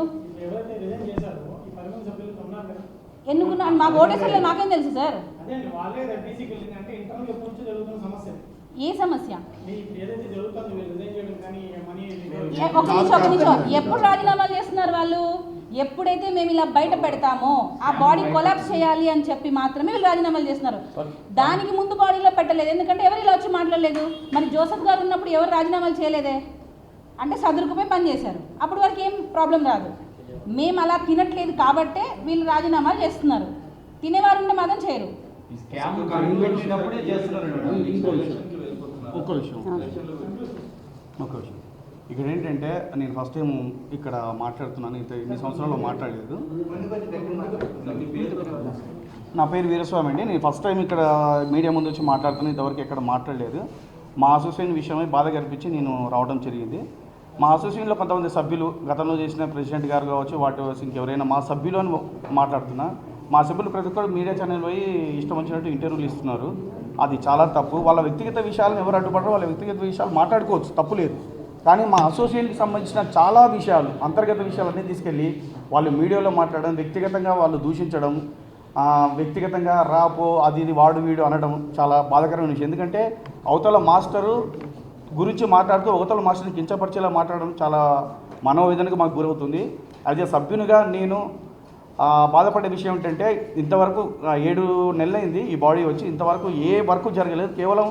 ఎన్నుకున్నారు? మా ఓటేసర్లు మాకేం తెలుసు సార్? ఏ సమస్య? ఒక నిమిషం. ఎప్పుడు రాజీనామాలు చేస్తున్నారు వాళ్ళు? ఎప్పుడైతే మేము ఇలా బయట పెడతామో ఆ బాడీ కొలాప్స్ చేయాలి అని చెప్పి మాత్రమే వీళ్ళు రాజీనామాలు చేస్తున్నారు. దానికి ముందు బాడీలో పెట్టలేదు, ఎందుకంటే ఎవరు ఇలా వచ్చి మాట్లాడలేదు. మరి జోసఫ్ గారు ఉన్నప్పుడు ఎవరు రాజీనామాలు చేయలేదే, అంటే సదురుకుపోయి పని చేశారు. అప్పుడు వరకు ఏం ప్రాబ్లం రాదు. మేము అలా తినట్లేదు కాబట్టే వీళ్ళు రాజీనామాలు చేస్తున్నారు. తినేవారు ఉంటే మాత్రం చేయరు. ఒక్క విషయం ఇక్కడ ఏంటంటే నేను ఫస్ట్ టైం ఇక్కడ మాట్లాడుతున్నాను. ఇంత 8 సంవత్సరాల్లో మాట్లాడలేదు. నా పేరు వీరస్వామి అండి. నేను ఫస్ట్ టైం ఇక్కడ మీడియా ముందు వచ్చి మాట్లాడుతున్నాను. ఇంతవరకు ఎక్కడ మాట్లాడలేదు. మా అసోసియేషన్ విషయమై బాధ కనిపించి నేను రావడం జరిగింది. మా అసోసియేషన్లో కొంతమంది సభ్యులు గతంలో చేసిన ప్రెసిడెంట్ గారు కావచ్చు, వాటి ఇంకెవరైనా మా సభ్యులు అని మాట్లాడుతున్నా. మా సభ్యులు ప్రతి ఒక్కరు మీడియా ఛానల్ పోయి ఇష్టం వచ్చినట్టు ఇంటర్వ్యూలు ఇస్తున్నారు. అది చాలా తప్పు. వాళ్ళ వ్యక్తిగత విషయాలను ఎవరు అడ్డుపడరో వాళ్ళ వ్యక్తిగత విషయాలు మాట్లాడుకోవచ్చు, తప్పు లేదు. కానీ మా అసోసియేషన్కి సంబంధించిన చాలా విషయాలు, అంతర్గత విషయాలన్నీ తీసుకెళ్ళి వాళ్ళు మీడియాలో మాట్లాడడం, వ్యక్తిగతంగా వాళ్ళు దూషించడం, వ్యక్తిగతంగా రాపో అది ఇది వాడు వీడు అనడం చాలా బాధాకరమైన విషయం. ఎందుకంటే అవతల మాస్టరు గురించి మాట్లాడుతూ అవతల మాస్టర్ని కించపరిచేలా మాట్లాడడం చాలా మనోవేదనకు మాకు గురవుతుంది. యాజ్ ఏ సభ్యునిగా నేను బాధపడే విషయం ఏంటంటే ఇంతవరకు 7 నెలలైంది ఈ బాడీ వచ్చి, ఇంతవరకు ఏ వర్క్ జరగలేదు. కేవలం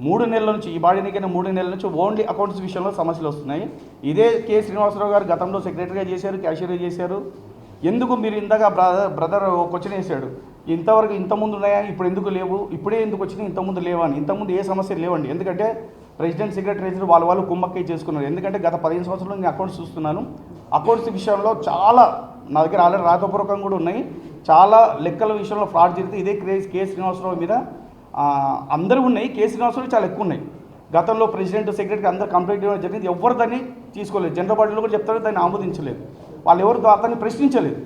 3 నెలల నుంచి ఈ బాడీనికైనా 3 నెలల నుంచి ఓన్లీ అకౌంట్స్ విషయంలో సమస్యలు వస్తున్నాయి. ఇదే కె శ్రీనివాసరావు గారు గతంలో సెక్రటరీగా చేశారు, క్యాషియర్గా చేశారు. ఎందుకు మీరు ఇందాక బ్రదర్ క్వశ్చన్ వేశాడు, ఇంతవరకు ఇంతకుముందు ఉన్నాయా, ఇప్పుడు ఎందుకు లేవు, ఇప్పుడే ఎందుకు వచ్చినాయి, ఇంతకుముందు లేవా అని. ఇంతకుముందు ఏ సమస్యలు లేవండి. ఎందుకంటే ప్రెసిడెంట్ సెక్రటరీ వాళ్ళు కుమ్మక్కై చేసుకున్నారు. ఎందుకంటే గత 15 సంవత్సరాలు నేను అకౌంట్స్ చూస్తున్నాను. అకౌంట్స్ విషయంలో చాలా నా దగ్గర ఆల్రెడీ రాతపూర్వకంగా కూడా ఉన్నాయి. చాలా లెక్కల విషయంలో ఫ్రాడ్ జరిగితే ఇదే కె శ్రీనివాసరావు మీద అందరూ ఉన్నాయి. కె శ్రీనివాసరావు చాలా ఎక్కువ ఉన్నాయి. గతంలో ప్రెసిడెంట్ సెక్రటరీ అందరూ కంప్లైంట్ ఇవ్వడం జరిగింది. ఎవరు దాన్ని తీసుకోలేదు. జనరల్ బాడీలో కూడా చెప్తారు దాన్ని ఆమోదించలేదు. వాళ్ళు ఎవరు అతన్ని ప్రశ్నించలేదు.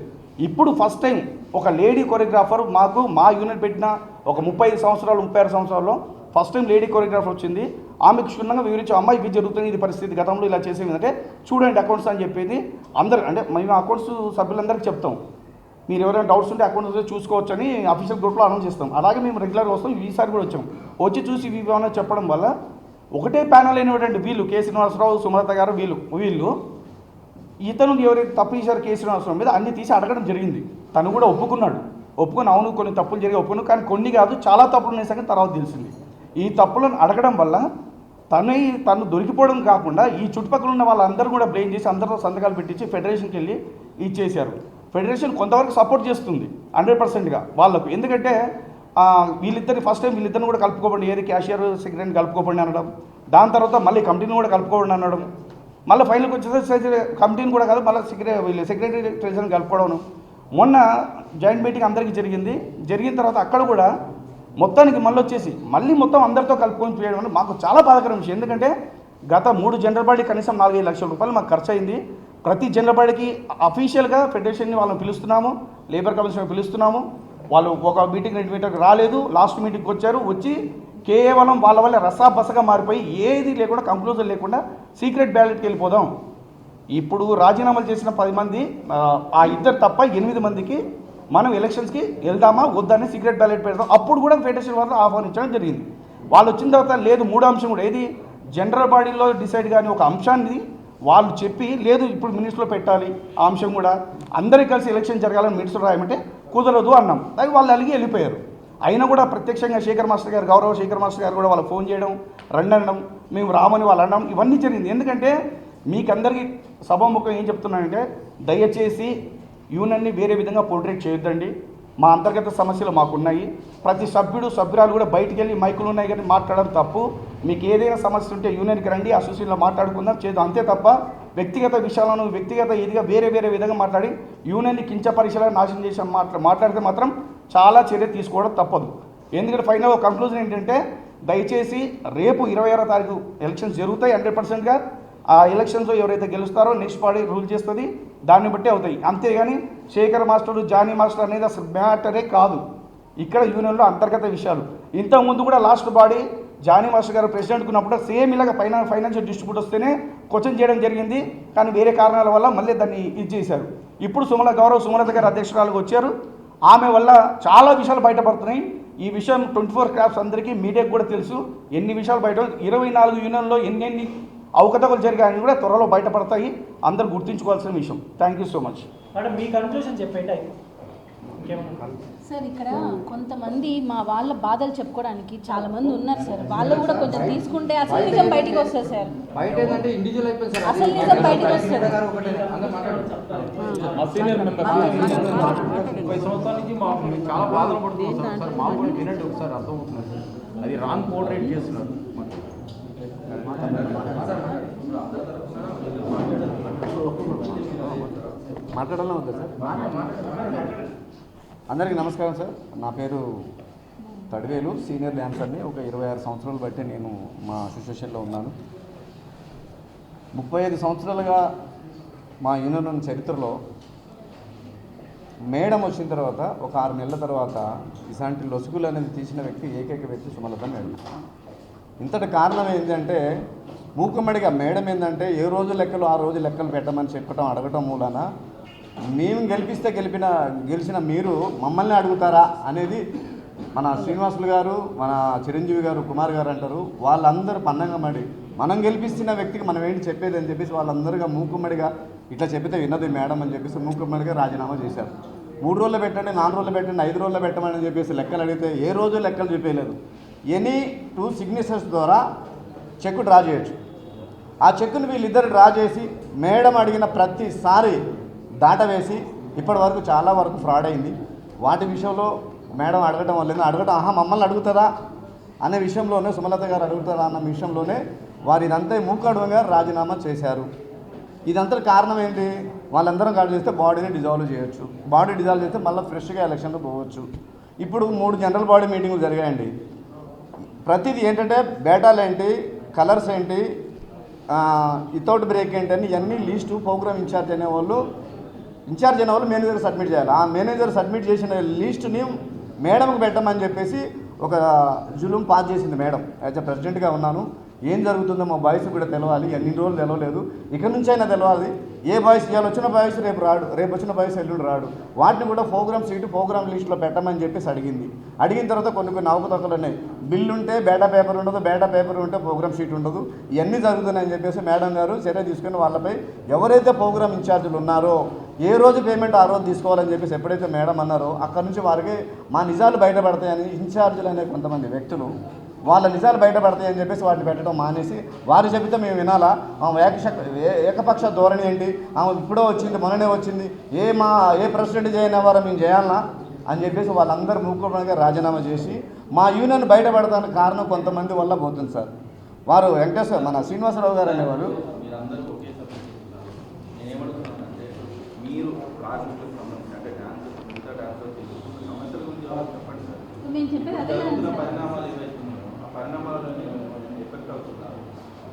ఇప్పుడు ఫస్ట్ టైం ఒక లేడీ కొరియోగ్రాఫర్ మాకు మా యూనిట్ పెట్టిన ఒక 35 సంవత్సరాలు 36 సంవత్సరాల్లో ఫస్ట్ టైం లేడీ కొరియోగ్రాఫర్ వచ్చింది. ఆమెకు క్షుణ్ణంగా వివరించి అమ్మాయి ఇది జరుగుతుంది, ఇది పరిస్థితి, గతంలో ఇలా చేసేది అంటే చూడండి అకౌంట్స్ అని చెప్పేది అందరు, అంటే మేము అకౌంట్స్ సభ్యులందరికీ చెప్తాం. మీరు ఎవరైనా డౌట్స్ ఉంటే అకౌంట్స్ చూసుకోవచ్చు అని అఫీషియల్ గ్రూప్లో అనౌన్స్ చేస్తాం. అలాగే మేము రెగ్యులర్గా వస్తాం. ఈసారి కూడా వచ్చాం. వచ్చి చూసి ఇవి ఏమైనా చెప్పడం వల్ల ఒకటే ప్యానల్ అయినటువంటి వీళ్ళు కె శ్రీనివాసరావు, సుమలత గారు, వీళ్ళు ఇతను ఎవరైతే తప్పు చేశారు కె శ్రీనివాసరావు మీద అన్ని తీసి అడగడం జరిగింది. తను కూడా ఒప్పుకొని అవును కొన్ని తప్పులు జరిగి ఒప్పుకున్నాను, కానీ కొన్ని కాదు చాలా తప్పులు ఉన్నాయి సంగతి తర్వాత తెలిసింది. ఈ తప్పులను అడగడం వల్ల తను దొరికిపోవడం కాకుండా ఈ చుట్టుపక్కల ఉన్న వాళ్ళందరూ కూడా బ్లేమ్ చేసి అందరితో సంతకాలు పెట్టించి ఫెడరేషన్కి వెళ్ళి ఇచ్చేశారు. ఫెడరేషన్ కొంతవరకు సపోర్ట్ చేస్తుంది 100%గా వాళ్ళకు. ఎందుకంటే వీళ్ళిద్దరిని ఫస్ట్ టైం వీళ్ళిద్దరిని కూడా కలుపుకోబండి, ఏది క్యాషియర్ సెక్రటరీని కలుపుకోబండి అనడం, దాని తర్వాత మళ్ళీ కమిటీని కూడా కలుపుకోబండి అనడం, మళ్ళీ ఫైనల్కి వచ్చేసరికి కమిటీని కూడా కాదు మళ్ళీ సెక్రటరీ ట్రెజరీని కలుపుకోవడం. మొన్న జాయింట్ మీటింగ్ అందరికీ జరిగిన తర్వాత అక్కడ కూడా మొత్తానికి మళ్ళీ మొత్తం అందరితో కలుపుకొని చేయడం అంటే మాకు చాలా బాధాకరం విషయం. ఎందుకంటే గత 3 జనరల్ బాడీ కనీసం 4-5 లక్షల రూపాయలు మాకు ఖర్చు అయింది. ప్రతి జనరల్ బాడీకి అఫీషియల్గా ఫెడరేషన్ని వాళ్ళని పిలుస్తున్నాము, లేబర్ కమిషన్ పిలుస్తున్నాము. వాళ్ళు ఒక మీటింగ్ 2 మీటింగ్ రాలేదు, లాస్ట్ మీటింగ్కి వచ్చి కేవలం వాళ్ళ వల్ల రసాబసగా మారిపోయి ఏది లేకుండా కంక్లూజన్ లేకుండా సీక్రెట్ బ్యాలెట్కి వెళ్ళిపోదాం. ఇప్పుడు రాజీనామాలు చేసిన 10 మంది ఆ ఇద్దరు తప్ప 8 మందికి మనం ఎలక్షన్స్కి వెళ్దామా వద్దని సీక్రెట్ బ్యాలెట్ పెడదాం. అప్పుడు కూడా ఫెడరేషన్ వాళ్ళు ఆహ్వానించడం జరిగింది. వాళ్ళు వచ్చిన తర్వాత లేదు 3వ అంశం కూడా ఏది జనరల్ బాడీలో డిసైడ్ కానీ ఒక అంశాన్ని వాళ్ళు చెప్పి లేదు ఇప్పుడు మినిట్స్లో పెట్టాలి, ఆ అంశం కూడా అందరికీ కలిసి ఎలక్షన్ జరగాలని మినిట్స్లో రాయమంటే కుదరదు అన్నాం. అది వాళ్ళు అలిగి వెళ్ళిపోయారు. అయినా కూడా ప్రత్యక్షంగా శేఖర్ మాస్టర్ గారు, గౌరవ శేఖర్ మాస్టర్ గారు కూడా వాళ్ళు ఫోన్ చేయడం, రండి అనడం, మేము రామని వాళ్ళు అనడం ఇవన్నీ జరిగింది. ఎందుకంటే మీకందరికీ సభాముఖం ఏం చెప్తున్నానంటే దయచేసి యూనియన్ని వేరే విధంగా పోర్ట్రేట్ చేయొద్దండి. మా అంతర్గత సమస్యలు మాకున్నాయి. ప్రతి సభ్యురాలు కూడా బయటికి వెళ్ళి మైకులు ఉన్నాయి కానీ మాట్లాడడం తప్పు. మీకు ఏదైనా సమస్య ఉంటే యూనియన్కి రండి, అసోసియేషన్లో మాట్లాడుకుందాం చేద్దాం, అంతే తప్ప వ్యక్తిగత విషయాలను ఇదిగా వేరే విధంగా మాట్లాడి యూనియన్ని కించపరిచేలా నాశనం చేసి మాట్లాడితే మాత్రం చాలా చర్య తీసుకోవడం తప్పదు. ఎందుకంటే ఫైనల్ కంక్లూజన్ ఏంటంటే దయచేసి రేపు 26వ తారీఖు ఎలక్షన్స్ జరుగుతాయి 100%గా. ఆ ఎలక్షన్స్లో ఎవరైతే గెలుస్తారో నెక్స్ట్ బాడీ రూల్ చేస్తుంది, దాన్ని బట్టి అవుతాయి. అంతేగాని శేఖర్ మాస్టర్, జానీ మాస్టర్ అనేది అసలు మ్యాటరే కాదు. ఇక్కడ యూనియన్లో అంతర్గత విషయాలు. ఇంతకుముందు కూడా లాస్ట్ బాడీ జానీ మాస్టర్ గారు ప్రెసిడెంట్ ఉన్నప్పుడు సేమ్ ఇలాగ ఫైనాన్షియల్ డిస్ట్రిబ్యూట్ వస్తేనే క్వశ్చన్ చేయడం జరిగింది. కానీ వేరే కారణాల వల్ల మళ్ళీ దాన్ని చేశారు. ఇప్పుడు గౌరవ సుమలత గారు అధ్యక్షురాలుగా వచ్చారు. ఆమె వల్ల చాలా విషయాలు బయటపడుతున్నాయి. ఈ విషయం 24 క్రాఫ్ట్స్ అందరికీ మీడియాకు కూడా తెలుసు. ఎన్ని విషయాలు బయట 24 యూనియన్లో ఎన్ని అవకతవకలు జరిగాయని కూడా త్వరలో బయటపడతాయి. అందరూ గుర్తుంచుకోవాల్సిన విషయం. Thank you so much. Madam me conclusion చెప్పండి. సార్ ఇక్కడ కొంతమంది మా వాళ్ళ బాధలు చెప్పుకోవడానికి చాలా మంది ఉన్నారు సార్. వాళ్ళు కూడా కొంచెం తీసుకుంటే అసలు నిజం బయటికి వస్తుంది సార్. బయట ఏంటంటే ఇండివిజువల్ అయిపోయింది సార్. అసలు నిజం బయటికి వస్తుంది. మా సీనియర్ మెంబర్ 30 సంవత్సరాల నుంచి మేము చాలా బాధలు పడుతున్నాం సార్. మాకు కూడా వినండి ఒకసారి అర్థమవుతున్నారు సార్. అది రాంగ్ పోర్ట్రేట్ చేస్తున్నారు. మాట్లాడాలా ఉందా సార్? అందరికీ నమస్కారం సార్. నా పేరు తడివేలు, సీనియర్ డాన్సర్ని. ఒక 26 సంవత్సరాలు బట్టి నేను మా అసోసియేషన్లో ఉన్నాను. 35 సంవత్సరాలుగా మా యూనియన్ చరిత్రలో మేడం వచ్చిన తర్వాత ఒక 6 నెలల తర్వాత ఇలాంటి లొసుగులు అనేది తీసిన ఏకైక వ్యక్తి సుమలత మేడం. ఇంతటి కారణం ఏంటంటే మూకుమ్మడిగా మేడం ఏంటంటే ఏ రోజు లెక్కలు ఆ రోజు లెక్కలు పెట్టమని చెప్పడం అడగటం మూలన మేము గెలిచిన మీరు మమ్మల్ని అడుగుతారా అనేది మన శ్రీనివాసులు గారు, మన చిరంజీవి గారు, కుమార్ గారు అంటారు. వాళ్ళందరూ పన్నంగా మనం గెలిపిస్తున్న వ్యక్తికి మనం ఏంటి చెప్పేది అని చెప్పేసి వాళ్ళందరిగా మూకుమ్మడిగా ఇట్లా చెప్పితే విన్నది మేడం అని చెప్పేసి మూకుమ్మడిగా రాజీనామా చేశారు. 3 రోజులు పెట్టండి, 4 రోజులు పెట్టండి, 5 రోజులు పెట్టమని చెప్పేసి లెక్కలు అడిగితే ఏ రోజు లెక్కలు చెప్పలేదు. ఎనీ 2 సిగ్నేచర్స్ ద్వారా చెక్ డ్రా చేయొచ్చు. ఆ చెక్కును వీళ్ళిద్దరు డ్రా చేసి మేడం అడిగిన ప్రతిసారి దాటవేసి ఇప్పటి వరకు చాలా వరకు ఫ్రాడ్ అయింది. వాటి విషయంలో మేడం అడగటం వల్ల మమ్మల్ని అడుగుతారా అనే విషయంలోనే, సుమలత గారు అడుగుతారా అన్న విషయంలోనే వారు ఇదంతా మూకడుగా రాజీనామా చేశారు. ఇదంతా కారణం ఏంటి? వాళ్ళందరం కాల్ చేస్తే బాడీని డిజాల్వ్ చేయొచ్చు. బాడీ డిజాల్వ్ చేస్తే మళ్ళీ ఫ్రెష్గా ఎలక్షన్లో పోవచ్చు. ఇప్పుడు 3 జనరల్ బాడీ మీటింగ్లు జరిగాయండి. ప్రతిదీ ఏంటంటే బేటాలు ఏంటి, కలర్స్ ఏంటి, వితౌట్ బ్రేక్ ఏంటి అని ఇవన్నీ లిస్టు ప్రోగ్రామ్ ఇన్ఛార్జ్ అయిన వాళ్ళు మేనేజర్ సబ్మిట్ చేయాలి. ఆ మేనేజర్ సబ్మిట్ చేసిన లిస్టుని మేడంకి పెట్టమని చెప్పేసి ఒక జులుం పాస్ చేసింది మేడం. యాజ్ ఎ ప్రెసిడెంట్గా ఉన్నాను, ఏం జరుగుతుందో మా బాయ్స్ కూడా తెలవాలి. ఎన్ని రోజులు తెలవలేదు, ఇక నుంచి అయినా తెలవాలి. ఏ బాయ్స్ ఇవాళ వచ్చిన బాయ్స్ రేపు రాడు, రేపు వచ్చిన బాయ్స్ ఎల్లుండి రాడు. వాటిని కూడా ప్రోగ్రామ్ లిస్టులో పెట్టమని చెప్పేసి అడిగింది. అడిగిన తర్వాత కొన్ని అవకతవకలు ఉన్నాయి. బిల్లు ఉంటే బేటా పేపర్ ఉండదు, బేటా పేపర్ ఉంటే ప్రోగ్రామ్ షీట్ ఉండదు. ఇవన్నీ జరుగుతున్నాయని చెప్పేసి మేడం గారు చర్య తీసుకుని వాళ్ళపై ఎవరైతే ప్రోగ్రామ్ ఇన్ఛార్జీలు ఉన్నారో ఏ రోజు పేమెంట్ ఆ రోజు తీసుకోవాలని చెప్పేసి ఎప్పుడైతే మేడం అన్నారో అక్కడి నుంచి వారికి మా నిజాలు బయటపడతాయని ఇన్ఛార్జీలు అనే కొంతమంది వ్యక్తులు వాళ్ళ నిజాలు బయటపడతాయని చెప్పేసి వాటిని పెట్టడం మానేసి వారు చెబితే మేము వినాలా? ఏకపక్ష ధోరణి ఏంటి? ఆమె ఇప్పుడో వచ్చింది, మొన్ననే వచ్చింది, ఏ ప్రెసిడెంట్ చేయని వారో మేము చేయాలనా అని చెప్పేసి వాళ్ళందరూ మూకుమ్మడిగా రాజీనామా చేసి మా యూనియన్ బయటపడటానికి కారణం కొంతమంది వల్ల పోతుంది సార్. వారు వెంకటేశ్వర మన శ్రీనివాసరావు గారు అనేవారు నేను చెప్పేది అదే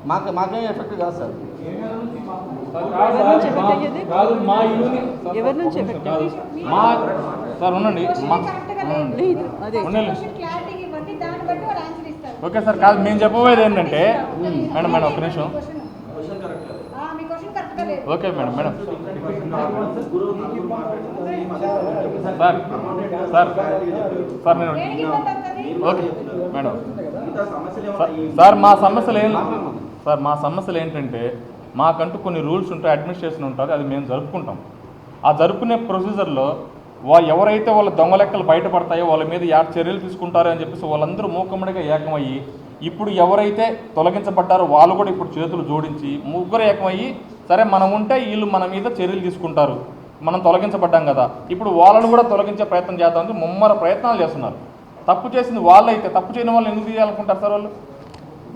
మాకేం ఎఫెక్ట్ కాదు సార్. కాదు మా యూనియన్ ఎవరి నుంచి ఎఫెక్ట్? మా సార్ ఉండండి, ఓకే సార్. కాదు మేము చెప్పబోయేది ఏంటంటే మేడం ఒక నిమిషం. ఓకే మేడం సార్ నేను ఓకే మేడం సార్ మా సమస్యలు ఏంటంటే మాకంటూ కొన్ని రూల్స్ ఉంటాయి, అడ్మినిస్ట్రేషన్ ఉంటుంది, అది మేము జరుపుకుంటాం. ఆ జరుపుకునే ప్రొసీజర్లో ఎవరైతే వాళ్ళ దొంగ లెక్కలు బయటపడతాయో వాళ్ళ మీద చర్యలు తీసుకుంటారో అని చెప్పేసి వాళ్ళందరూ మూకమ్మడిగా ఏకమయ్యి ఇప్పుడు ఎవరైతే తొలగించబడ్డారో వాళ్ళు కూడా ఇప్పుడు చేతులు జోడించి ముగ్గురు ఏకమయ్యి సరే మనం ఉంటే వీళ్ళు మన మీద చర్యలు తీసుకుంటారు, మనం తొలగించబడ్డాం కదా, ఇప్పుడు వాళ్ళను కూడా తొలగించే ప్రయత్నం చేద్దామని ముమ్మర ప్రయత్నాలు చేస్తున్నారు. తప్పు చేసింది వాళ్ళైతే తప్పు చేయని వాళ్ళు ఎందుకు తీయాలనుకుంటారు సార్? వాళ్ళు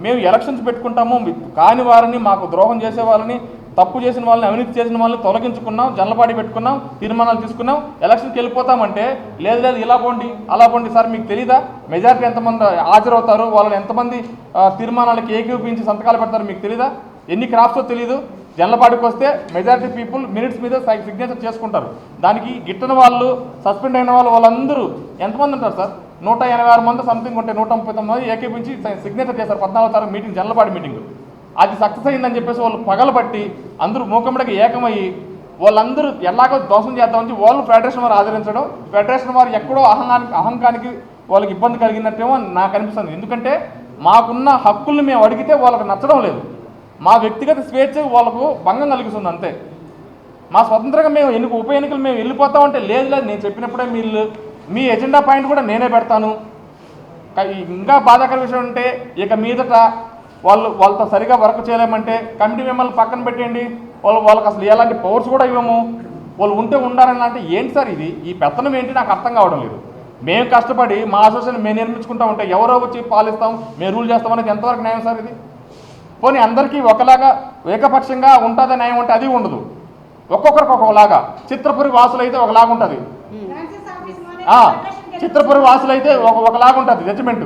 మేము ఎలక్షన్స్ పెట్టుకుంటాము, కాని వారిని, మాకు ద్రోహం చేసే వాళ్ళని, తప్పు చేసిన వాళ్ళని, అవినీతి చేసిన వాళ్ళని తొలగించుకున్నాం, జనలపాడి పెట్టుకున్నాం, తీర్మానాలు తీసుకున్నాం, ఎలక్షన్కి వెళ్ళిపోతామంటే లేదు ఇలా పోండి అలా పోండి. సార్ మీకు తెలీదా మెజారిటీ ఎంతమంది హాజరవుతారు, వాళ్ళని ఎంతమంది తీర్మానాలకు ఏకీపించి సంతకాలు పెడతారు మీకు తెలీదా? ఎన్ని క్రాఫ్ట్తో తెలీదు? జనలపాడికి వస్తే మెజారిటీ పీపుల్ మినిట్స్ మీద సిగ్నేచర్ చేసుకుంటారు. దానికి గిట్టని వాళ్ళు, సస్పెండ్ అయిన వాళ్ళందరూ ఎంతమంది ఉంటారు సార్? 186 మంది సంథింగ్ ఉంటే 139 మంది ఏకీపించి సిగ్నేచర్ చేశారు 14వ తారీఖు మీటింగ్, జనలపాడి మీటింగ్. అది సక్సెస్ అయిందని చెప్పేసి వాళ్ళు పగలబట్టి అందరూ మూకమ్మడికి ఏకమయ్యి వాళ్ళందరూ ఎలాగో దోషం చేద్దామని వాళ్ళు ఫెడరేషన్ వారు ఆదరించడం, ఫెడరేషన్ వారు ఎక్కడో అహంకానికి వాళ్ళకి ఇబ్బంది కలిగినట్టేమో నాకు అనిపిస్తుంది. ఎందుకంటే మాకున్న హక్కుల్ని మేము అడిగితే వాళ్ళకి నచ్చడం లేదు, మా వ్యక్తిగత స్వేచ్ఛ వాళ్ళకు భంగం కలిగిస్తుంది అంతే. మా స్వతంత్రంగా మేము ఉప ఎన్నికలు మేము వెళ్ళిపోతామంటే లేదు నేను చెప్పినప్పుడే మీరు మీ ఎజెండా పాయింట్ కూడా నేనే పెడతాను. ఇంకా బాధాకర విషయం అంటే ఇక మీదట వాళ్ళతో సరిగా వర్క్ చేయలేమంటే కమిటీ మిమ్మల్ని పక్కన పెట్టండి, వాళ్ళకి అసలు ఎలాంటి పవర్స్ కూడా ఇవ్వము, వాళ్ళు ఉంటే ఉండాలని. అంటే ఏంటి సార్ ఇది? ఈ పెత్తనం ఏంటి నాకు అర్థం కావడం లేదు. మేము కష్టపడి మా అసోసియేషన్ మేము నిర్మించుకుంటా ఉంటే ఎవరో వచ్చి పాలిస్తాం, మేము రూల్ చేస్తాం అనేది ఎంతవరకు న్యాయం సార్ ఇది? పోనీ అందరికీ ఒకలాగా ఏకపక్షంగా ఉంటుందని న్యాయం అంటే అది ఉండదు, ఒక్కొక్కరికి ఒకలాగా. చిత్రపురి వాసులు అయితే ఒకలాగా ఉంటుంది, చిత్రపురి వాసులు అయితే ఒకలాగా ఉంటుంది జడ్జిమెంట్,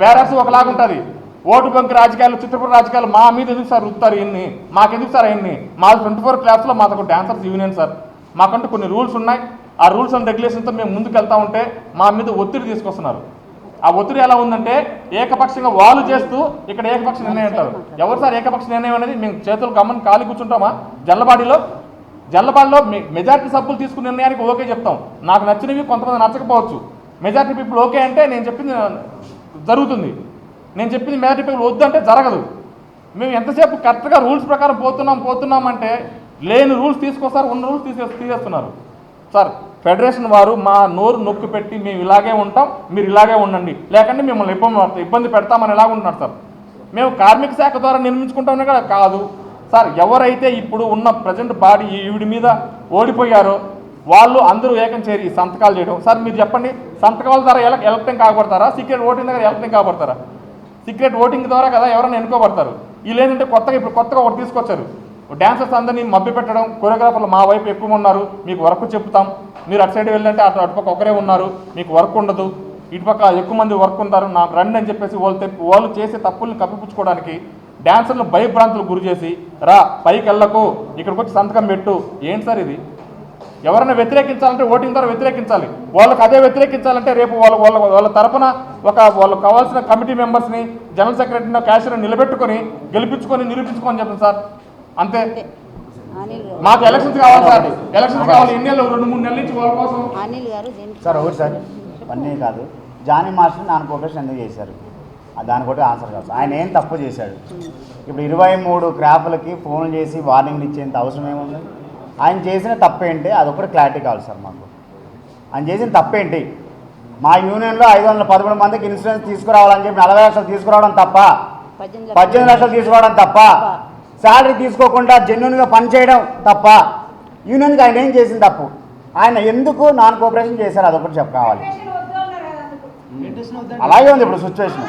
బ్యారర్స్ ఒకలాగా ఉంటుంది. ఓటు బంక్ రాజకీయాలు, చిత్రపురి రాజకీయాలు మా మీద ఎందుకు సార్ రుద్దుతారు? ఇన్ని మాకెందుకు సార్? అన్ని మా 24 క్లాస్లో మాకు డాన్సర్స్ యూనియన్ సార్, మాకంటూ కొన్ని రూల్స్ ఉన్నాయి. ఆ రూల్స్ అండ్ రెగ్యులేషన్తో మేము ముందుకు వెళ్తూ ఉంటే మా మీద ఒత్తిడి తీసుకొస్తున్నారు. ఆ ఒత్తిడి ఎలా ఉందంటే ఏకపక్షంగా వాళ్ళు చేస్తూ ఇక్కడ ఏకపక్ష నిర్ణయం అంటారు. ఎవరు సార్ ఏకపక్ష నిర్ణయం అనేది? మేము చేతులు గమ్మని ఖాళీ కూర్చుంటామా? జల్లబాడిలో మెజారిటీ సభ్యులు తీసుకున్న నిర్ణయానికి ఓకే చెప్తాం. నాకు నచ్చినవి కొంతమంది నచ్చకపోవచ్చు, మెజారిటీ పీపుల్ ఓకే అంటే నేను చెప్పింది జరుగుతుంది, నేను చెప్పింది మెజారిటీ పీపుల్ వద్దు అంటే జరగదు. మేము ఎంతసేపు కరెక్ట్గా రూల్స్ ప్రకారం పోతున్నాం అంటే లేని రూల్స్ తీసుకొస్తారు, ఉన్న రూల్స్ తీసేస్తున్నారు. సార్ ఫెడరేషన్ వారు మా నోరు నొక్కి పెట్టి మేము ఇలాగే ఉంటాం, మీరు ఇలాగే ఉండండి, లేకంటే మిమ్మల్ని ఇబ్బంది పెడతామని ఎలాగ ఉంటున్నారు సార్. మేము కార్మిక శాఖ ద్వారా నిర్మించుకుంటామని కూడా కాదు సార్. ఎవరైతే ఇప్పుడు ఉన్న ప్రజెంట్ బాడీ ఈవిడి మీద ఓడిపోయారో వాళ్ళు అందరూ ఏకం చేరి సంతకాలు చేయడం. సార్ మీరు చెప్పండి, సంతకాల ద్వారా ఎలక్టింగ్ కాబడతారా, సీక్రెట్ ఓటింగ్ దగ్గర ఎలక్టింగ్ కాబడతారా? సీక్రెట్ ఓటింగ్ ద్వారా కదా ఎవరైనా ఎన్నుకోబడతారు. వీళ్ళు ఏంటంటే కొత్తగా ఒకటి తీసుకొచ్చారు, డ్యాన్సర్స్ అందరినీ మభ్య పెట్టడం. కొరియోగ్రాఫర్లు మా వైపు ఎక్కువ ఉన్నారు, మీకు వర్క్ చెప్తాం, మీరు అటు సైడ్ వెళ్ళంటే అటుపక్క ఒకరే ఉన్నారు, మీకు వర్క్ ఉండదు, ఇటుపక్క ఎక్కువ మంది వర్క్ ఉంటారు, నాకు రండి అని చెప్పేసి వాళ్ళు చేసే తప్పుల్ని కప్పిపుచ్చుకోవడానికి డ్యాన్సర్లు భయభ్రాంతులు గురి చేసి రా పైకి వెళ్ళకు, ఇక్కడికి వచ్చి సంతకం పెట్టు. ఏంటి సార్ ఇది? ఎవరైనా వ్యతిరేకించాలంటే ఓటింగ్ ద్వారా వ్యతిరేకించాలి. వాళ్ళకి అదే వ్యతిరేకించాలంటే రేపు వాళ్ళ తరపున వాళ్ళకి కావాల్సిన కమిటీ మెంబర్స్ని, జనరల్ సెక్రటరీని, క్యాషియర్ని నిలబెట్టుకొని నిరూపించుకొని చెప్పండి సార్. అంతే. మాకు ఎలక్షన్స్ కావాలి సార్, ఎలక్షన్స్ కావాలి. ఎన్ని నెలలు, 2-3 నెలల నుంచి వాళ్ళ కోసం. సార్ ఒకటి సార్, అన్నీ కాదు, జానీ మాస్టర్ నాన్ కోఆపరేషన్ ఎందుకు చేశారు దానికి ఒకటి ఆన్సర్ కాదు. ఆయన ఏం తప్పు చేశాడు? ఇప్పుడు 23 క్రాఫ్లకి ఫోన్ చేసి వార్నింగ్లు ఇచ్చేంత అవసరం ఏముంది? ఆయన చేసిన తప్పేంటి అదొకటి క్లారిటీ కావాలి సార్ మాకు. ఆయన చేసిన తప్పేంటి? మా యూనియన్లో 513 మందికి ఇన్సూరెన్స్ తీసుకురావాలని చెప్పి 40 లక్షలు తీసుకురావడం తప్ప, 18 లక్షలు తీసుకోవడం తప్ప, శాలరీ తీసుకోకుండా జెన్యున్గా పనిచేయడం తప్ప, యూనియన్కి ఆయన ఏం చేసిన తప్పు? ఆయన ఎందుకు నాన్ కోఆపరేషన్ చేశారు అదొకటి కావాలి. అలాగే ఉంది ఇప్పుడు సిచ్యువేషన్.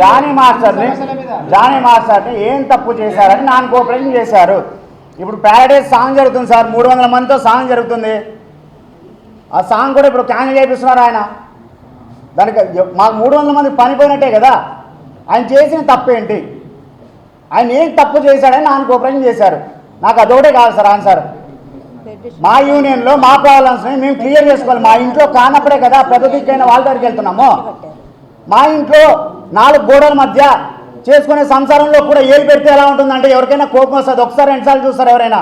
జానీ మాస్టర్ని ఏం తప్పు చేశారని నాన్ కోఆపరేషన్ చేశారు. ఇప్పుడు ప్యారడైజ్ సాంగ్ జరుగుతుంది సార్, 300 మందితో సాంగ్ జరుగుతుంది. ఆ సాంగ్ కూడా ఇప్పుడు క్యాన్సిల్ చేపిస్తున్నారు ఆయన. దానికి మాకు 300 మంది పనిపోయినట్టే కదా. ఆయన చేసిన తప్పేంటి? ఆయన ఏం తప్పు చేశాడని నాన్ కోఆపరేషన్ చేశారు. నాకు అదొకటే కాదు సార్ ఆన్సర్. మా యూనియన్లో మా ప్రాబ్లమ్స్ని మేము క్లియర్ చేసుకోవాలి. మా ఇంట్లో కానప్పుడే కదా పెద్ద దిక్కైన వాళ్ళ దగ్గరికి వెళ్తున్నాము. మా ఇంట్లో 4 గోడల మధ్య చేసుకునే సంసారంలో కూడా ఏలు పెడితే ఎలా ఉంటుందంటే ఎవరికైనా కోపం వస్తుంది. ఒకసారి 2 సార్లు చూస్తారు ఎవరైనా,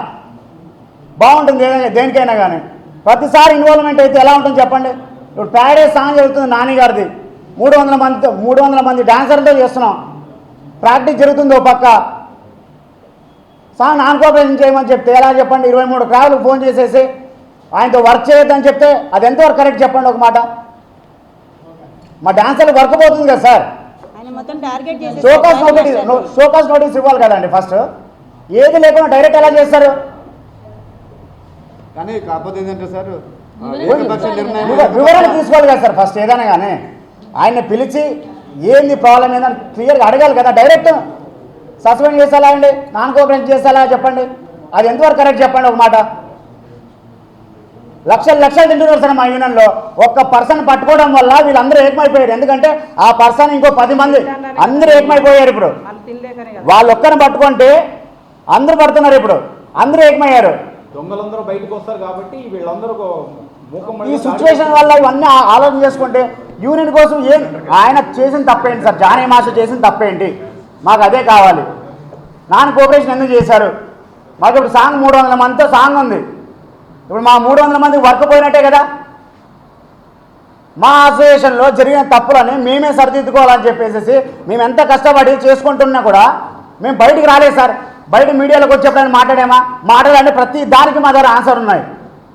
బాగుంటుంది దేనికైనా కానీ. ప్రతిసారి ఇన్వాల్వ్మెంట్ అయితే ఎలా ఉంటుంది చెప్పండి? ఇప్పుడు ప్యారడైజ్ సాంగ్ జరుగుతుంది నాని గారిది, 300 మంది డాన్సర్లతో చేస్తున్నాం, ప్రాక్టీస్ జరుగుతుంది. ఓ పక్క సాంగ్ నాన్ కోఆపరేషన్ చేయమని చెప్తే ఎలా చెప్పండి? 23 క్రాఫ్ట్లకు ఫోన్ చేసేసి ఆయనతో వర్క్ చేయొద్దని చెప్తే అది ఎంతవరకు కరెక్ట్ చెప్పండి ఒక మాట? మా డాన్సర్లు వర్క్ పోతుంది కదా సార్. షోకాస్ నోటీస్ ఇవ్వాలి కదండి ఫస్ట్. ఏది లేకుండా డైరెక్ట్ ఎలా చేస్తారు? కానీ కాకపోతే ఏంటంటే సార్ వివరణ తీసుకోవాలి కదా సార్ ఫస్ట్. ఏదైనా కానీ ఆయన్ని పిలిచి ఏంది ప్రాబ్లం ఏందని క్లియర్గా అడగాలి కదా. డైరెక్ట్ సస్పెండ్ చేసేలా అండి, నాన్ కోఆపరేషన్ చేసేలా చెప్పండి? అది ఎంతవరకు కరెక్ట్ చెప్పండి ఒక మాట? లక్షలు తింటున్నారు సార్ మా యూనియన్లో. ఒక్క పర్సన్ పట్టుకోవడం వల్ల వీళ్ళందరూ ఏకమైపోయారు. ఎందుకంటే ఆ పర్సన్ ఇంకో 10 మంది అందరూ ఏకమైపోయారు. ఇప్పుడు వాళ్ళు ఒక్కరిని పట్టుకుంటే అందరూ పడుతున్నారు. ఇప్పుడు అందరూ ఏకమయ్యారు. దొంగలందరూ బయటకు వస్తారు కాబట్టి వీళ్ళందరూ ఈ సిచ్యువేషన్ వల్ల ఇవన్నీ ఆలోచన చేసుకుంటే యూనియన్ కోసం ఏం ఆయన చేసిన తప్పేంటి సార్? జానీ మాస్టర్ చేసిన తప్పేంటి? మాకు అదే కావాలి. నాన్ కోఆపరేషన్ ఎందుకు చేశారు? మాకు ఇప్పుడు సాంగ్ 300 మందితో సాంగ్ ఉంది. ఇప్పుడు మా 300 మందికి వర్క్ పోయినట్టే కదా. మా అసోసియేషన్లో జరిగిన తప్పులని మేమే సరిదిద్దుకోవాలని చెప్పేసి మేము ఎంత కష్టపడి చేసుకుంటున్నా కూడా మేము బయటికి రాలేదు సార్. బయట మీడియాలోకి వచ్చేప్పుడైనా మాట్లాడాలంటే ప్రతి దానికి మా దగ్గర ఆన్సర్ ఉన్నాయి.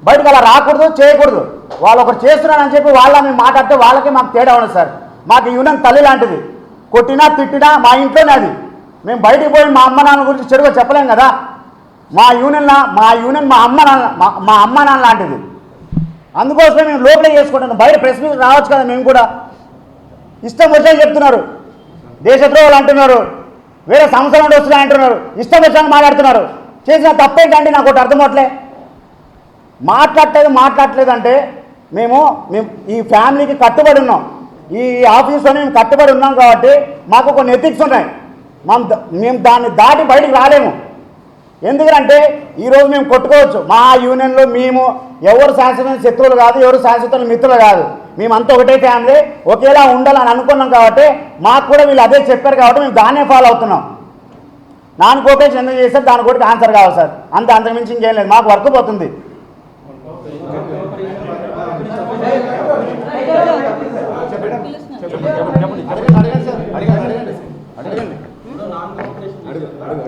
బయటకు అలా రాకూడదు, చేయకూడదు. వాళ్ళు ఒకరు చేస్తున్నారని చెప్పి మేము మాట్లాడితే వాళ్ళకి మాకు తేడా ఉండదు సార్. మాకు యూనియన్ తల్లి లాంటిది. కొట్టినా తిట్టినా మా ఇంట్లోనే అది. మేము బయటికి పోయి మా అమ్మ నాన్న గురించి చెడుగా చెప్పలేం కదా. మా యూనియన్ మా అమ్మ నాన్న లాంటిది. అందుకోసమే మేము లోపలే చేసుకుంటున్నాం. బయట ప్రెస్ మీట్ రావచ్చు కదా. మేము కూడా ఇష్టం వచ్చాయని చెప్తున్నారు, దేశద్రోహాలు అంటున్నారు, వేరే సంవత్సరం నుండి వస్తున్నాయి అంటున్నారు, ఇష్టం వచ్చాయని మాట్లాడుతున్నారు. చేసిన తప్పేంటంటే నాకు ఒకటి అర్థం అవట్లే. మాట్లాడలేదంటే మేము ఈ ఫ్యామిలీకి కట్టుబడి ఉన్నాం, ఈ ఆఫీస్లోనే మేము కట్టుబడి ఉన్నాం కాబట్టి మాకు కొన్ని ఎథిక్స్ ఉన్నాయి. మేము దాన్ని దాటి బయటికి రాలేము. ఎందుకంటే ఈరోజు మేము కొట్టుకోవచ్చు. మా యూనియన్లో మేము ఎవరు శాశ్వతమైన శత్రువులు కాదు, ఎవరు శాశ్వతమైన మిత్రులు కాదు. మేమంతా ఒకటే ఫ్యామిలీ, ఒకేలా ఉండాలని అనుకున్నాం కాబట్టి మాకు కూడా వీళ్ళు అదే చెప్పారు కాబట్టి మేము దాన్నే ఫాలో అవుతున్నాం. నాన్ కోఆపరేషన్ ఎందుకు చేస్తారు దాని కూడా ఆన్సర్ కావాలి సార్. అంతకుమించి ఇంకేం లేదు. మాకు వర్క్ పోతుంది.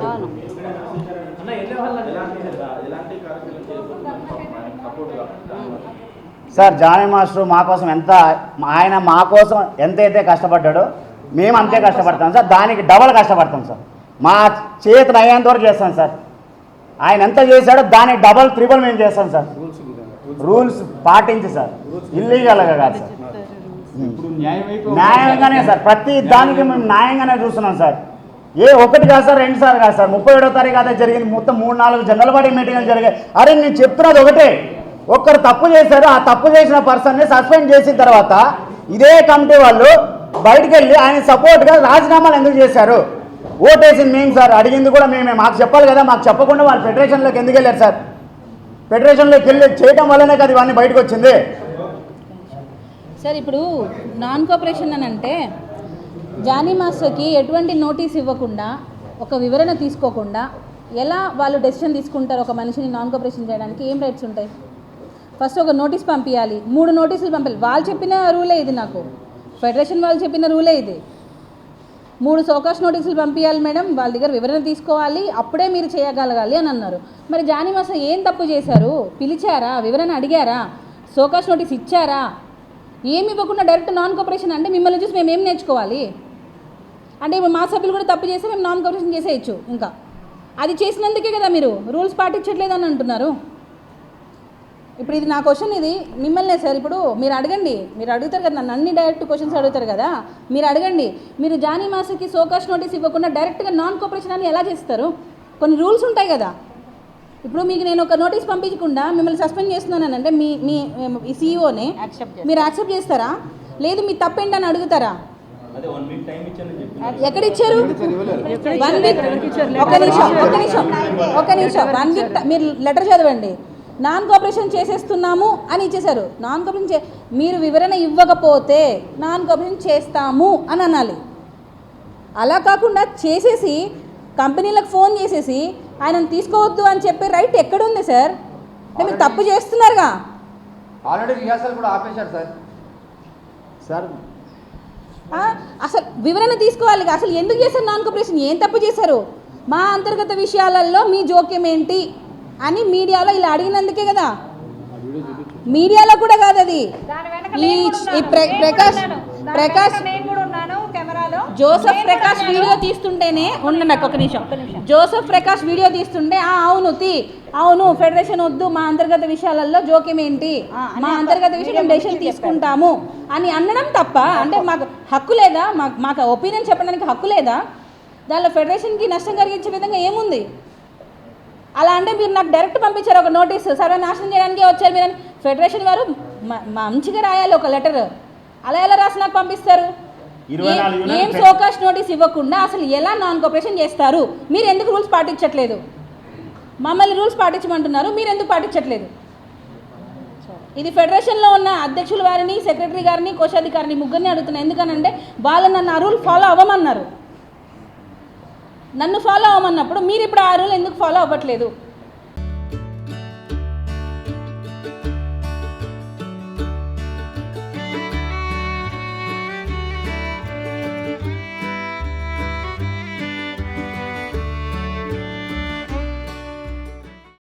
అవును. ఎలాంటి కార్యక్రమం చేస్తున్నారు సపోర్ట్గా సార్ జానీ మాస్టర్ మా కోసం ఆయన మా కోసం ఎంతైతే కష్టపడ్డాడో మేము అంతే కష్టపడతాం సార్, దానికి డబల్ కష్టపడతాం సార్. మా చేతిని అయ్యేంత వరకు చేస్తాం సార్. ఆయన ఎంత చేశాడో దానికి డబల్ త్రిబుల్ మేము చేస్తాం సార్. రూల్స్ పాటించి సార్, ఇల్లీగల్గా కాదు సార్, న్యాయంగానే సార్. ప్రతి దానికి మేము న్యాయంగానే చూస్తున్నాం సార్. ఒకటి కాదు సార్, 2 సార్లు కాదు సార్. 37వ తారీఖు అయితే జరిగింది, మొత్తం 3-4 జనరల్ బాడీ మీటింగ్లు జరిగాయి. అరే నేను చెప్తున్నది ఒకటే, ఒక్కరు తప్పు చేశారు, ఆ తప్పు చేసిన పర్సన్ని సస్పెండ్ చేసిన తర్వాత ఇదే కమిటీ వాళ్ళు బయటికి వెళ్ళి ఆయన సపోర్ట్గా రాజీనామాలు ఎందుకు చేశారు? ఓటేసింది మేము సార్, అడిగింది కూడా మేమే. మాకు చెప్పాలి కదా, మాకు చెప్పకుండా వాళ్ళు ఫెడరేషన్లోకి ఎందుకు వెళ్ళారు సార్? ఫెడరేషన్లోకి వెళ్ళి చేయడం వల్లనే కదా ఇవన్నీ బయటకు వచ్చింది. సార్ ఇప్పుడు నాన్ కోఆపరేషన్ అని అంటే జానీ మాస్టర్కి ఎటువంటి నోటీస్ ఇవ్వకుండా, ఒక వివరణ తీసుకోకుండా ఎలా వాళ్ళు డెసిషన్ తీసుకుంటారు? ఒక మనిషిని నాన్ కోఆపరేషన్ చేయడానికి ఏం రైట్స్ ఉంటాయి? ఫస్ట్ ఒక నోటీస్ పంపించాలి, 3 నోటీసులు పంపించాలి. వాళ్ళు చెప్పిన రూలే ఇది, నాకు ఫెడరేషన్ వాళ్ళు చెప్పిన రూలే ఇది. 3 సోకాష్ నోటీసులు పంపించాలి మేడం, వాళ్ళ దగ్గర వివరణ తీసుకోవాలి, అప్పుడే మీరు చేయగలగాలి అని అన్నారు. మరి జానీ మాస్టర్ ఏం తప్పు చేశారు? పిలిచారా? వివరణ అడిగారా? సోకాష్ నోటీస్ ఇచ్చారా? ఏమి ఇవ్వకుండా డైరెక్ట్ నాన్ కోఆపరేషన్ అంటే మిమ్మల్ని చూసి మేము ఏం నేర్చుకోవాలి? అంటే ఇప్పుడు మా సభ్యులు కూడా తప్పు చేస్తే మేము నాన్ కోఆపరేషన్ చేసేయచ్చు. ఇంకా అది చేసినందుకే కదా మీరు రూల్స్ పాటించట్లేదని అంటున్నారు. ఇప్పుడు ఇది నా క్వశ్చన్, ఇది మిమ్మల్నే సార్. ఇప్పుడు మీరు అడగండి, మీరు అడుగుతారు కదా నన్ను, అన్ని డైరెక్ట్ క్వశ్చన్స్ అడుగుతారు కదా, మీరు అడగండి. మీరు జానీ మాస్టర్కి సోకాష్ నోటీస్ ఇవ్వకుండా డైరెక్ట్గా నాన్ కోఆపరేషన్ అని ఎలా చేస్తారు? కొన్ని రూల్స్ ఉంటాయి కదా. ఇప్పుడు మీకు నేను ఒక నోటీస్ పంపించకుండా మిమ్మల్ని సస్పెండ్ చేస్తున్నానంటే మీ సీఈఓనే మీరు యాక్సెప్ట్ చేస్తారా? లేదు మీ తప్పేంటని అడుగుతారా? ఎక్కడ ఇచ్చారు? 1 వీక్. ఒక నిమిషం 1 వీక్ మీరు లెటర్ చదవండి. నాన్ కోఆపరేషన్ చేసేస్తున్నాము అని ఇచ్చేశారు. నాన్ కోఆపరేషన్ మీరు వివరణ ఇవ్వకపోతే నాన్ కోఆపరేషన్ చేస్తాము అని అనాలి. అలా కాకుండా చేసేసి కంపెనీలకు ఫోన్ చేసేసి ఆయనను తీసుకోవద్దు అని చెప్పే రైట్ ఎక్కడుంది సార్? అంటే మీరు తప్పు చేస్తున్నారుగా. ఆల్రెడీ రిహార్సల్ కూడా ఆపేశారు సార్. సార్ అసలు వివరణ తీసుకోవాలి. అసలు ఎందుకు చేశారు నాన్ కోఆపరేషన్? ఏం తప్పు చేశారు? మా అంతర్గత విషయాలలో మీ జోక్యం ఏంటి అని మీడియాలో ఇలా అడిగినందుకే కదా. మీడియాలో కూడా కాదు అది. జోసెఫ్ ప్రకాష్ వీడియో తీస్తుంటేనే నాకు ఒక నిమిషం. జోసెఫ్ ప్రకాష్ వీడియో తీస్తుంటే అవును ఫెడరేషన్ వద్దు, మా అంతర్గత విషయాలలో జోక్యం ఏంటి, మా అంతర్గత విషయం డెసిషన్ తీసుకుంటాము అని అనడం తప్ప అంటే మాకు హక్కు లేదా? మాకు ఒపీనియన్ చెప్పడానికి హక్కు లేదా? దానిలో ఫెడరేషన్కి నష్టం కలిగించే విధంగా ఏముంది? అలా అంటే మీరు నాకు డైరెక్ట్ పంపించారు ఒక నోటీసు, సర్వనాశనం చేయడానికి వచ్చారు మీరు అని. ఫెడరేషన్ వారు మంచిగా రాయాలి ఒక లెటర్, అలా ఎలా రాసి నాకు పంపిస్తారు? ఏం సోకాష్ నోటీస్ ఇవ్వకుండా అసలు ఎలా నాన్ కోఆపరేషన్ చేస్తారు? మీరు ఎందుకు రూల్స్ పాటించట్లేదు? మమ్మల్ని రూల్స్ పాటించమంటున్నారు, మీరు ఎందుకు పాటించట్లేదు? ఇది ఫెడరేషన్లో ఉన్న అధ్యక్షుల వారిని, సెక్రటరీ గారిని, కోశాధికారిని ముగ్గురిని అడుగుతున్నాను. ఎందుకనంటే వాళ్ళు నన్ను ఆ రూల్ ఫాలో అవ్వమన్నారు. నన్ను ఫాలో అవ్వమన్నప్పుడు మీరు ఇప్పుడు ఆ రూల్ ఎందుకు ఫాలో అవ్వట్లేదు?